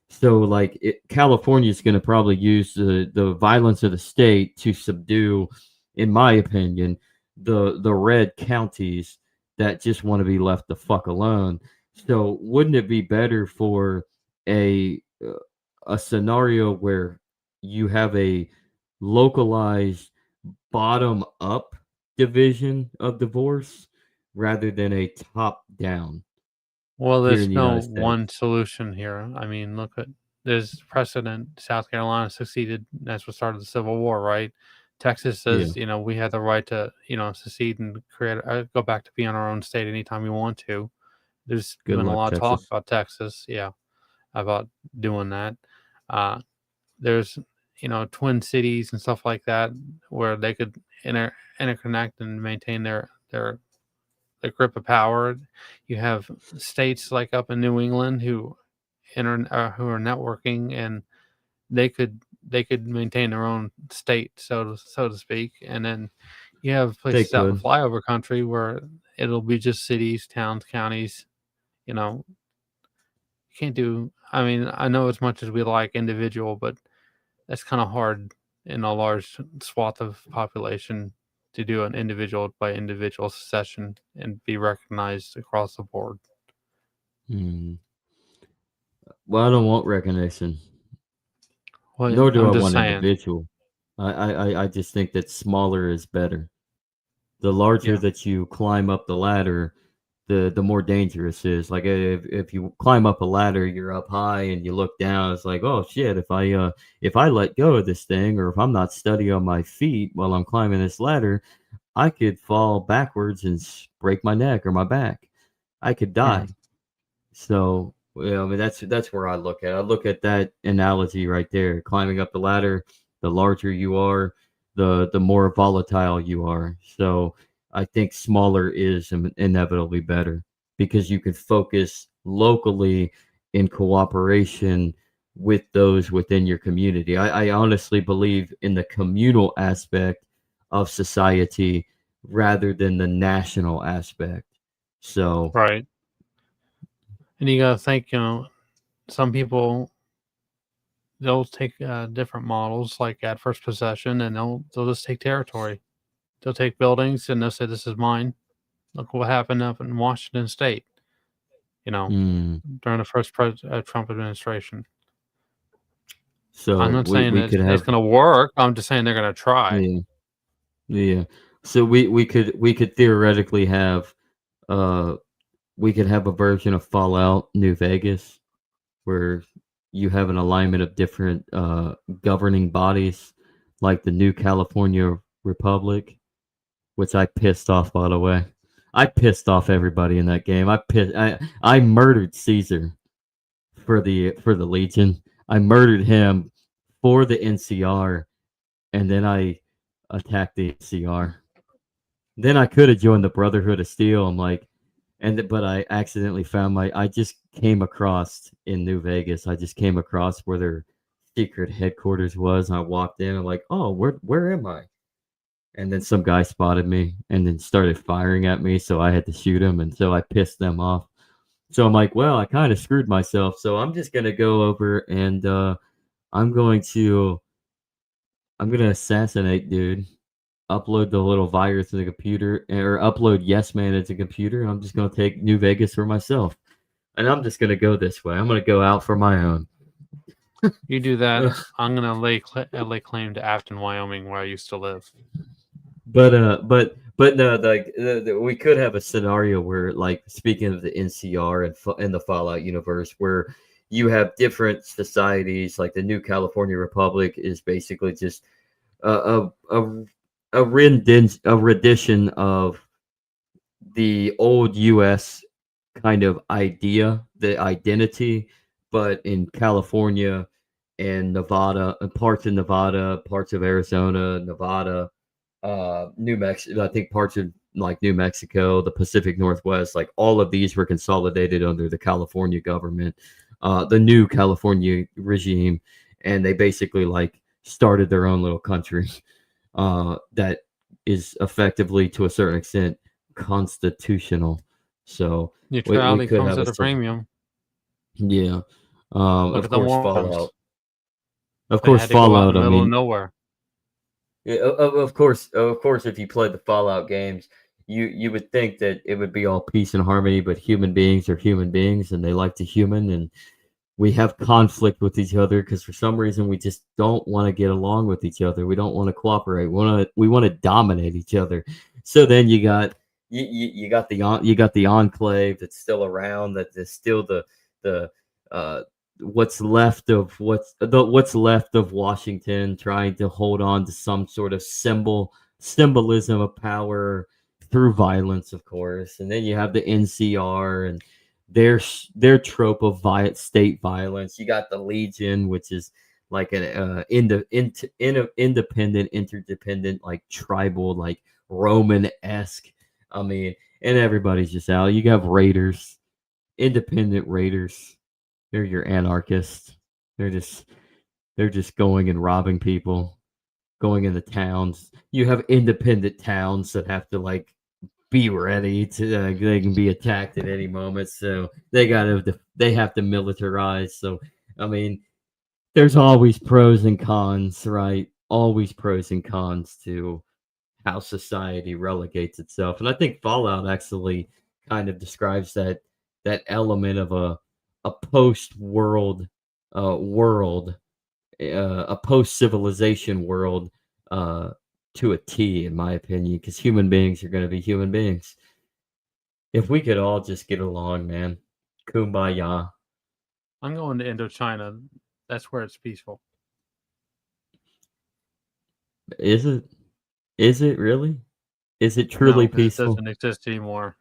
Speaker 3: So like California is going to probably use the violence of the state to subdue, in my opinion, the red counties that just want to be left the fuck alone. So wouldn't it be better for a a scenario where you have a localized bottom up division of divorce rather than a top down
Speaker 7: Well,
Speaker 3: here in
Speaker 7: there's
Speaker 3: the
Speaker 7: no
Speaker 3: United States?
Speaker 7: one solution here. I mean, there's precedent. South Carolina succeeded. That's what started the Civil War, right? Texas
Speaker 3: Yeah,
Speaker 7: says, we have the right to, secede and go back to being our own state anytime we want to. There's
Speaker 3: good
Speaker 7: been a
Speaker 3: luck,
Speaker 7: lot of talk
Speaker 3: Texas.
Speaker 7: about Texas, yeah, about doing that. Uh, there's, twin cities and stuff like that where they could interconnect and maintain their grip of power. You have states like up in New England who are networking, and they could maintain their own state, so to speak. And then you have
Speaker 3: They
Speaker 7: places out in
Speaker 3: could.
Speaker 7: flyover country where it'll be just cities, towns, counties. You know, you can't do. I mean, I know as much as we like individual, but that's kind of hard in a large swath of population to do an individual by individual session and be recognized across the board.
Speaker 3: Hmm. Well, I don't want recognition,
Speaker 7: Well,
Speaker 3: nor do
Speaker 7: I'm
Speaker 3: I
Speaker 7: just
Speaker 3: want
Speaker 7: saying,
Speaker 3: individual. I just think that smaller is better. The larger
Speaker 7: yeah,
Speaker 3: that you climb up the ladder, the more dangerous it is. Like if you climb up a ladder, you're up high and you look down. It's like, oh shit! If I let go of this thing, or if I'm not steady on my feet while I'm climbing this ladder, I could fall backwards and break my neck or my back. I could
Speaker 7: yeah.
Speaker 3: die. So, I mean, that's where I look at. I look at that analogy right there. Climbing up the ladder, the larger you are, the more volatile you are. So I think smaller is inevitably better because you can focus locally in cooperation with those within your community. I honestly believe in the communal aspect of society rather than the national aspect. So,
Speaker 7: Right. And you gotta think, some people they'll take different models like adverse possession, and they'll just take territory. They'll take buildings and they'll say, "This is mine." Look what happened up in Washington State. You know,
Speaker 3: mm,
Speaker 7: during the first Trump administration. I'm
Speaker 3: so
Speaker 7: not saying
Speaker 3: we
Speaker 7: that
Speaker 3: could
Speaker 7: it's
Speaker 3: have
Speaker 7: going to work. I'm just saying they're going to try.
Speaker 3: yeah yeah. So we could theoretically have uh we could have a version of Fallout New Vegas where you have an alignment of different governing bodies, like the New California Republic, which I pissed off, by the way. I pissed off everybody in that game. I murdered Caesar for the Legion. I murdered him for the NCR, and then I attacked the NCR. Then I could have joined the Brotherhood of Steel. I'm like, but I accidentally found I just came across in New Vegas. I just came across where their secret headquarters was. I walked in. I'm like, oh, where am I? And then some guy spotted me and then started firing at me. So I had to shoot him, and so I pissed them off. So I'm like, well, I kind of screwed myself. So I'm just gonna go over and I'm going to I'm gonna assassinate dude, upload the little virus to the computer, or upload Yes Man into the computer, and I'm just gonna take New Vegas for myself. And I'm just gonna go this way. I'm gonna go out for my own.
Speaker 7: You do that, I'm going to lay claim to Afton, Wyoming, where I used to live.
Speaker 3: But no, like we could have a scenario where, like, speaking of the NCR and the Fallout universe, where you have different societies, like the New California Republic is basically just a rendition of the old U.S. kind of idea, the identity, but in California and Nevada, parts of Arizona, Nevada, New Mexico, I think parts of like New Mexico, the Pacific Northwest, like all of these were consolidated under the California government, the new California regime, and they basically like started their own little country that is effectively, to a certain extent, constitutional. So we
Speaker 7: Neutrality
Speaker 3: could
Speaker 7: comes
Speaker 3: have
Speaker 7: at a premium.
Speaker 3: yeah.
Speaker 7: Look
Speaker 3: Of
Speaker 7: at the
Speaker 3: course,
Speaker 7: Mormons.
Speaker 3: Of
Speaker 7: They
Speaker 3: course,
Speaker 7: had to go out in
Speaker 3: Fallout.
Speaker 7: the
Speaker 3: I
Speaker 7: middle of
Speaker 3: mean,
Speaker 7: nowhere.
Speaker 3: yeah, of course, if you play the Fallout games, you would think that it would be all peace and harmony, but human beings are human beings, and they like to human, and we have conflict with each other because for some reason we just don't want to get along with each other. We don't want to cooperate. We want to dominate each other. So then you got the enclave that's still around, that is still the uh what's left of Washington, trying to hold on to some sort of symbolism of power through violence, of course. And then you have the NCR and their trope of state violence. You got the Legion, which is like an independent, interdependent, like tribal, like Roman-esque. I mean, and everybody's just out. You have Raiders, independent Raiders. They're your anarchists. They're just going and robbing people, going into towns. You have independent towns that have to like be ready to they can be attacked at any moment. So they have to militarize. So I mean, there's always pros and cons, right? Always pros and cons to how society relegates itself. And I think Fallout actually kind of describes that element of a post world world, a post civilization world, to a T, in my opinion, because human beings are going to be human beings. If we could all just get along, man, kumbaya.
Speaker 7: I'm going to Indochina. That's where it's peaceful.
Speaker 3: Is it? Is it really? Is it
Speaker 7: No,
Speaker 3: truly
Speaker 7: because it
Speaker 3: peaceful?
Speaker 7: doesn't exist anymore.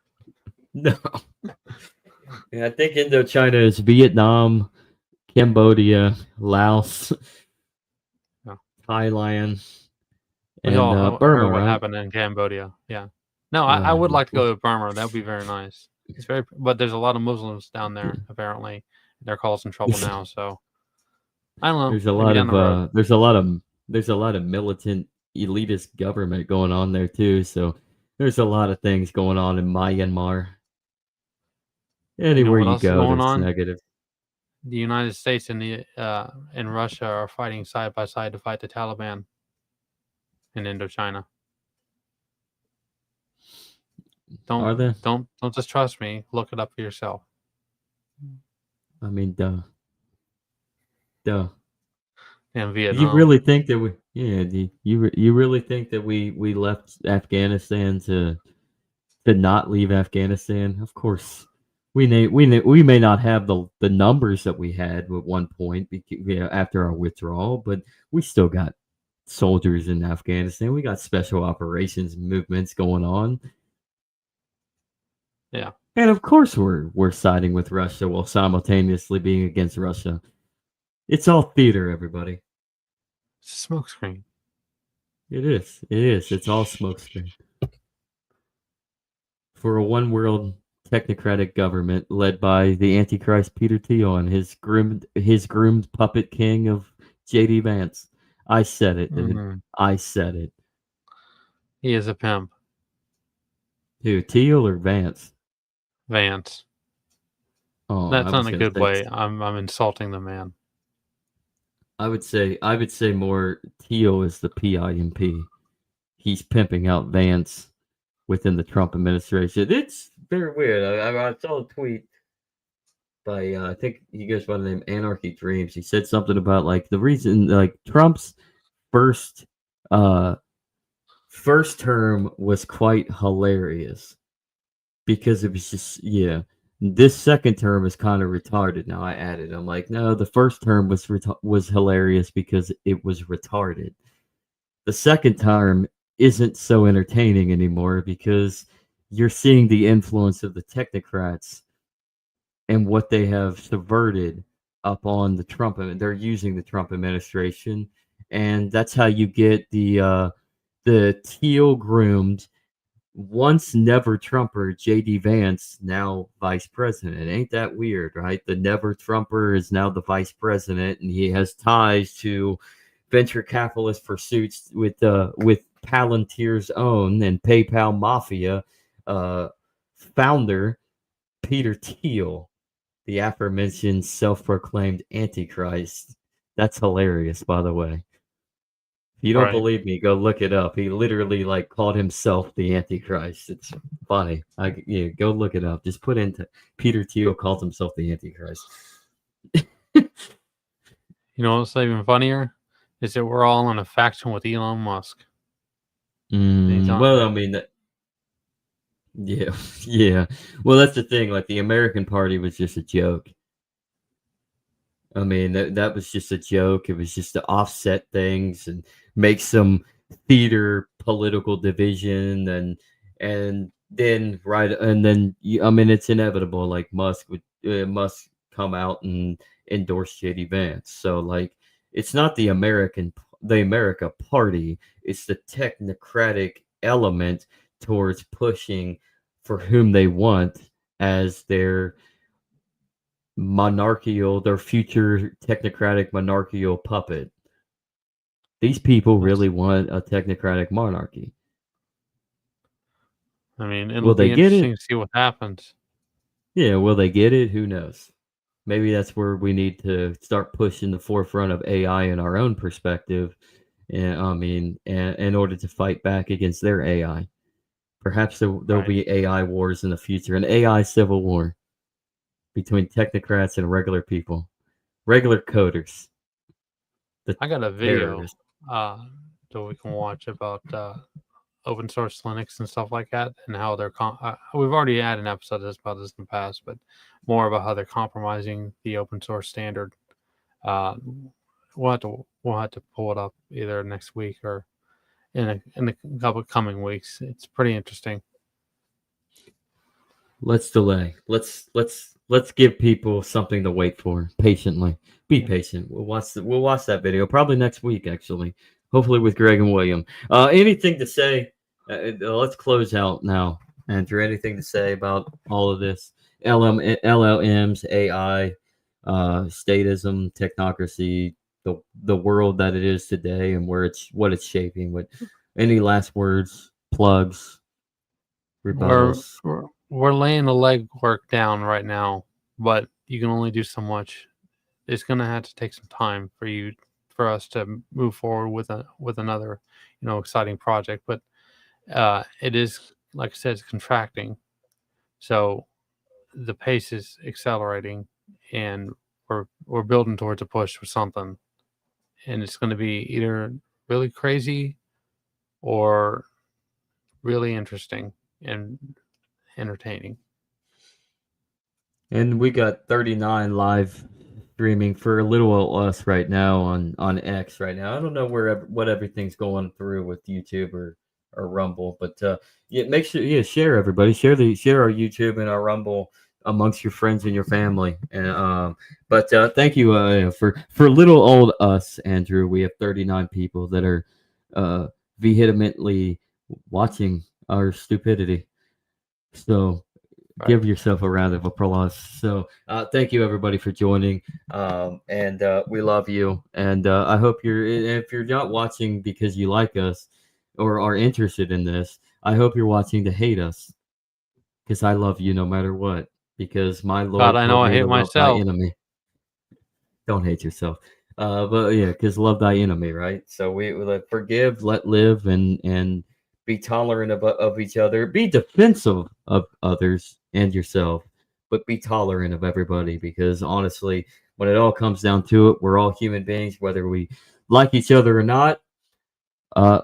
Speaker 3: No. Yeah, I think Indochina is Vietnam, Cambodia, Laos,
Speaker 7: No.
Speaker 3: Thailand,
Speaker 7: We
Speaker 3: And
Speaker 7: all
Speaker 3: Burma,
Speaker 7: heard what
Speaker 3: right?
Speaker 7: happened in Cambodia. Yeah. No, I would like to go to Burma. That would be very nice. It's very, but there's a lot of Muslims down there apparently. They're causing trouble now. So I don't know.
Speaker 3: There's a
Speaker 7: Maybe
Speaker 3: lot
Speaker 7: down
Speaker 3: of
Speaker 7: the road.
Speaker 3: there's a lot of militant elitist government going on there too. So there's a lot of things going on in Myanmar.
Speaker 7: You know
Speaker 3: Anywhere
Speaker 7: what
Speaker 3: you
Speaker 7: else is
Speaker 3: go,
Speaker 7: going
Speaker 3: there's
Speaker 7: on?
Speaker 3: negative.
Speaker 7: The United States and Russia are fighting side by side to fight the Taliban in Indochina.
Speaker 3: Are there?
Speaker 7: Don't just trust me. Look it up for yourself.
Speaker 3: I mean, duh.
Speaker 7: In
Speaker 3: You
Speaker 7: Vietnam.
Speaker 3: really think that you really think that we left Afghanistan to not leave Afghanistan? Of course, we may not have the numbers that we had at one point, after our withdrawal, but we still got soldiers in Afghanistan. We got special operations movements going on.
Speaker 7: Yeah.
Speaker 3: And of course we're siding with Russia while simultaneously being against Russia. It's all theater, everybody.
Speaker 7: It's a smokescreen.
Speaker 3: It is. It is. It's all smokescreen. For a one world technocratic government led by the Antichrist Peter Thiel and his groomed puppet king of JD Vance. I said it, dude.
Speaker 7: Mhm.
Speaker 3: I said it.
Speaker 7: He is a pimp.
Speaker 3: Who, Thiel or Vance?
Speaker 7: Vance.
Speaker 3: Oh,
Speaker 7: That's
Speaker 3: I
Speaker 7: not
Speaker 3: was
Speaker 7: a
Speaker 3: gonna
Speaker 7: good
Speaker 3: say
Speaker 7: way. I'm insulting the man.
Speaker 3: I would say more Thiel is the PIMP. He's pimping out Vance within the Trump administration. It's very weird. I saw a tweet by I think he goes by the name Anarchy Dreams. He said something about like the reason like Trump's first uh first term was quite hilarious because it was just this second term is kind of retarded. Now I added, I'm like, no, the first term was hilarious because it was retarded. The second term isn't so entertaining anymore because you're seeing the influence of the technocrats and what they have subverted up on the Trump. They're using the Trump administration, and that's how you get the teal groomed once never Trumper JD Vance, now vice president. Ain't that weird, right? The never Trumper is now the vice president, and he has ties to venture capitalist pursuits with Palantir's own and PayPal mafia founder Peter Thiel, the aforementioned self-proclaimed Antichrist. That's hilarious, by the way. If you don't
Speaker 7: Right.
Speaker 3: believe me, go look it up. He literally like called himself the Antichrist. It's funny. Go look it up. Just put into Peter Thiel calls himself the Antichrist.
Speaker 7: You know what's even funnier is that we're all in a faction with Elon Musk.
Speaker 3: Well, I mean, yeah. Well, that's the thing. Like the American Party was just a joke. I mean, that was just a joke. It was just to offset things and make some theater political division, and then I mean, it's inevitable. Like Musk must come out and endorse JD Vance. So like, it's not the America Party. It's the technocratic element towards pushing for whom they want as their future technocratic monarchical puppet. These people really want a technocratic monarchy.
Speaker 7: I mean,
Speaker 3: Will
Speaker 7: it'll
Speaker 3: they
Speaker 7: be
Speaker 3: get
Speaker 7: interesting
Speaker 3: it?
Speaker 7: to see what happens.
Speaker 3: Yeah, will they get it? Who knows? Maybe that's where we need to start pushing the forefront of AI in our own perspective. And I mean, in order to fight back against their AI. Perhaps there'll
Speaker 7: Right.
Speaker 3: be AI wars in the future, an AI civil war between technocrats and regular people, regular coders.
Speaker 7: I got a video
Speaker 3: Terrorists.
Speaker 7: that we can watch about open source Linux and stuff like that, and how they're we've already had an episode about this in the past, but more about how they're compromising the open source standard. We'll have to pull it up either next week or in a couple coming weeks. It's pretty interesting.
Speaker 3: Let's delay. Let's give people something to wait for patiently. Be patient. We'll watch that video probably next week. Actually, hopefully with Greg and William. Anything to say? Let's close out now. Andrew, anything to say about all of this? LLMs, AI, statism, technocracy, the world that it is today, and what it's shaping. What any last words, plugs,
Speaker 7: We're,
Speaker 3: rebuttals?
Speaker 7: we're we're laying the legwork down right now, but you can only do so much. It's gonna have to take some time for us to move forward with another, exciting project. But it is, like I said, it's contracting, so the pace is accelerating, and we're building towards a push for something, and it's going to be either really crazy or really interesting and entertaining.
Speaker 3: And we got 39 live streaming for little us right now on X right now. I don't know what everything's going through with YouTube or Rumble, but yeah, make sure share everybody, share our YouTube and our Rumble amongst your friends and your family. And but thank you for little old us, Andrew. We have 39 people that are vehemently watching our stupidity. So
Speaker 7: Right.
Speaker 3: give yourself a round of applause. So thank you everybody for joining, and we love you. And I hope if you're not watching because you like us or are interested in this, I hope you're watching to hate us, because I love you no matter what. Because my
Speaker 7: God,
Speaker 3: Lord
Speaker 7: I know
Speaker 3: told
Speaker 7: I
Speaker 3: me
Speaker 7: hate
Speaker 3: to love thy
Speaker 7: myself.
Speaker 3: enemy. Don't hate yourself. But yeah, because love thy enemy, right? So we let forgive, let live, and be tolerant of each other. Be defensive of others and yourself, but be tolerant of everybody. Because honestly, when it all comes down to it, we're all human beings, whether we like each other or not.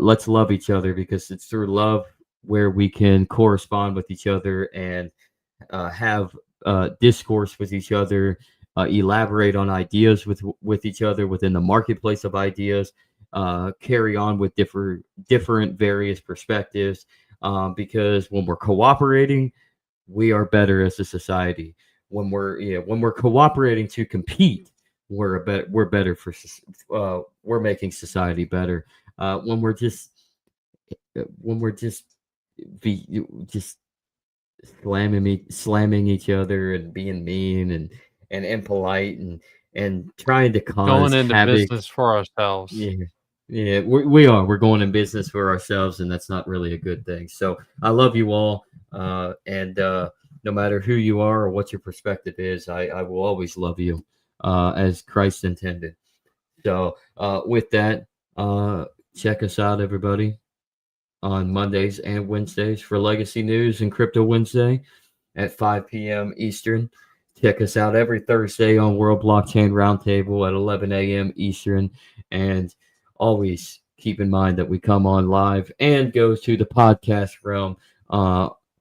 Speaker 3: Let's love each other, because it's through love where we can correspond with each other and have discourse with each other, elaborate on ideas with each other within the marketplace of ideas, carry on with different various perspectives. Because when we're cooperating, we are better as a society. When we're cooperating to compete, we're better we're making society better. When we're just be just slamming each other and being mean and impolite and trying to
Speaker 7: Going
Speaker 3: cause
Speaker 7: into
Speaker 3: havoc.
Speaker 7: business for ourselves.
Speaker 3: Yeah, yeah, we're going in business for ourselves, and that's not really a good thing. So I love you all, and no matter who you are or what your perspective is, I will always love you as Christ intended. So with that, check us out, everybody, on Mondays and Wednesdays for Legacy News and Crypto Wednesday at 5 p.m. Eastern. Check us out every Thursday on World Blockchain Roundtable at 11 a.m. Eastern. And always keep in mind that we come on live and go to the podcast realm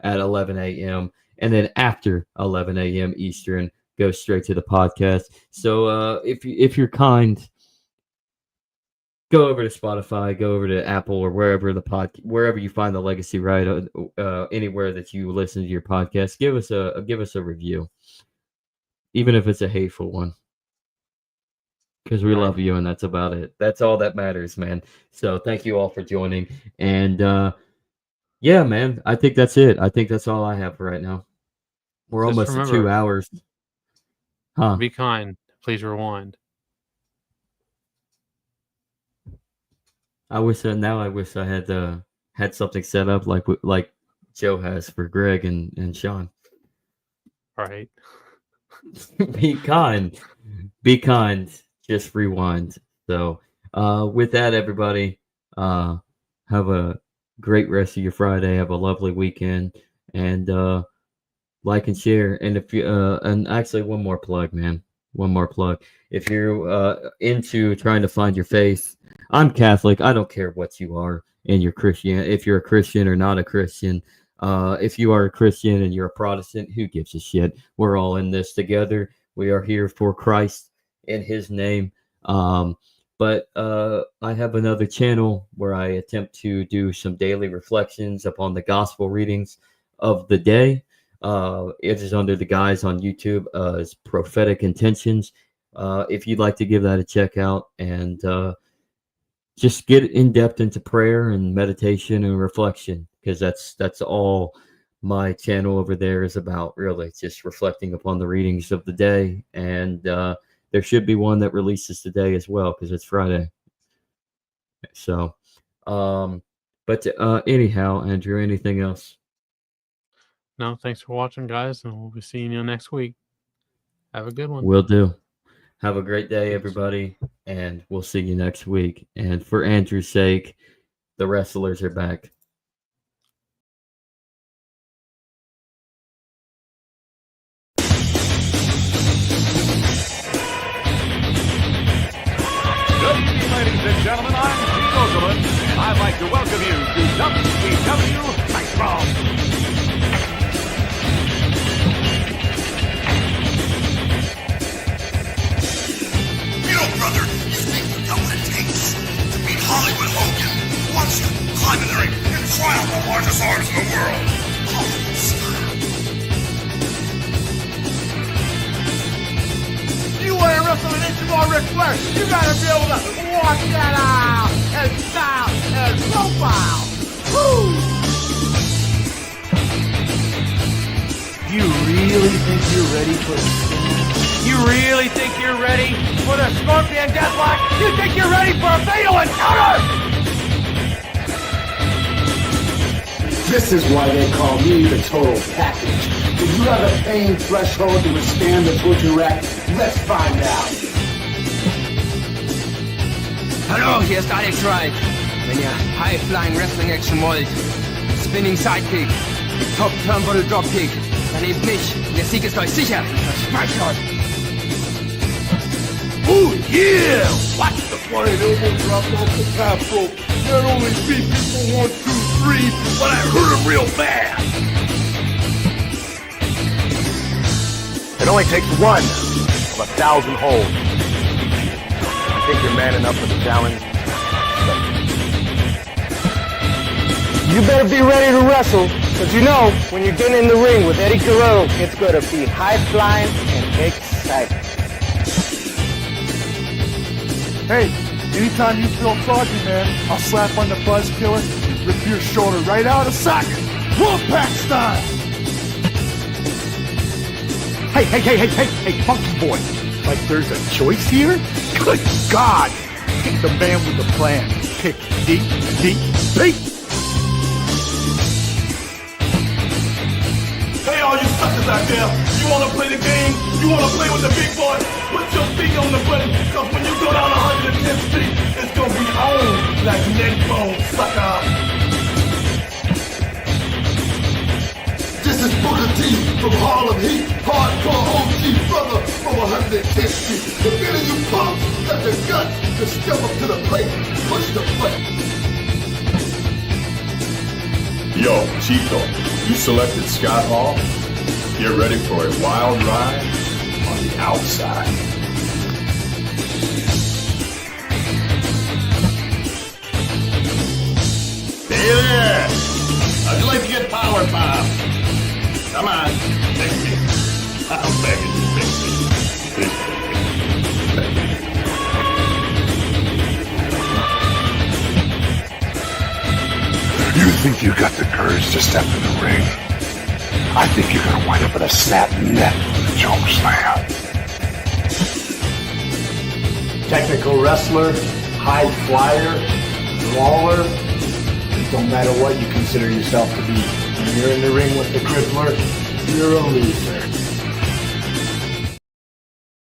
Speaker 3: at 11 a.m. And then after 11 a.m. Eastern, go straight to the podcast. So if you're kind, go over to Spotify, go over to Apple, or wherever you find the Legacy Ride, anywhere that you listen to your podcast. Give us a review, even if it's a hateful one, because we love you, and that's about it. That's all that matters, man. So thank you all for joining, and yeah, man, I think that's it. I think that's all I have for right now. We're
Speaker 7: Just
Speaker 3: almost at 2
Speaker 7: remember,
Speaker 3: hours, huh?
Speaker 7: be kind. Please rewind.
Speaker 3: I wish I had something set up like Joe has for Greg and Sean.
Speaker 7: Right.
Speaker 3: Be kind. Be kind. Just rewind. So with that, everybody, have a great rest of your Friday. Have a lovely weekend, and like and share. And if you and actually one more plug, man. One more plug. If you're into trying to find your faith, I'm Catholic. I don't care what you are in your Christian. If you're a Christian or not a Christian, if you are a Christian and you're a Protestant, who gives a shit? We're all in this together. We are here for Christ in His name. But I have another channel where I attempt to do some daily reflections upon the gospel readings of the day. It is under the guise on YouTube as Prophetic Intentions. If you'd like to give that a check out and just get in depth into prayer and meditation and reflection, because that's all my channel over there is about, really. Just reflecting upon the readings of the day. And there should be one that releases today as well, because it's Friday. So, but anyhow, Andrew, anything else?
Speaker 7: No, thanks for watching, guys, and we'll be seeing you next week. Have a good one.
Speaker 3: Will do. Have a great day, everybody, and we'll see you next week. And for Andrew's sake, the wrestlers are back.
Speaker 8: Good evening, ladies and gentlemen. I'm Den.social, and I'd like to welcome you to WCW Nitro.
Speaker 9: You know, brother, you think you know what it takes to beat Hollywood Hogan, who wants to climb in the ring and try out the largest arms in the world. Hollywood style.
Speaker 8: You want to wrestle an inch more Ric Flair, you gotta be able to walk that out and style and profile. Woo!
Speaker 10: You really think you're ready for the spin?
Speaker 8: You really think you're ready for the Scorpion Deathlock? You think you're ready for a fatal encounter?
Speaker 10: This is why they call me the total package. Do you have a pain threshold to withstand the butcher rack? Let's find out.
Speaker 11: Hallo, hier ist Alex Wright. Wenn ihr High-Flying Wrestling Action wollt, Spinning Sidekick, Top Turnbuckle Dropkick, dann nehmt mich. Der Sieg ist euch sicher. Verspreche ich euch.
Speaker 8: Oh yeah! Watch the flying elbow drop off the top rope. Not only beat people 1, 2, 3, but I hurt him real bad.
Speaker 6: It only takes one of 1,000 holds. I think you're man enough for the challenge.
Speaker 11: You better be ready to wrestle, because you know, when you get in the ring with Eddie Guerrero, it's going to be high-flying and exciting.
Speaker 8: Hey, anytime you feel froggy, man, I'll slap on the buzz killer and rip your shoulder right out of socket. Wolfpack style! Hey, funky boy. Like there's a choice here? Good God! Pick the man with the plan. Pick deep. Hey, all you suckers out there, you wanna play the game? You wanna play with the big boy? Put your feet on the button, cause when you go down 110th Street, it's gonna be on like neckbone, sucker.
Speaker 9: This is Booker T from Harlem Heat, hardcore OG brother from 110th Street. The minute you punks got the guts to step up to the plate, push the plate.
Speaker 12: Yo, Chico, you selected Scott Hall? Get ready for a wild ride on the outside. Hey there! How'd you like to get power pop? Come on, take me. I'm begging you, take me.
Speaker 9: You think you got the courage to step in the ring? I think you're gonna wind up in a snap neck with a choke slam.
Speaker 10: Technical wrestler, high flyer, brawler. It don't matter what you consider yourself to be. When you're in the ring with the crippler, you're a loser.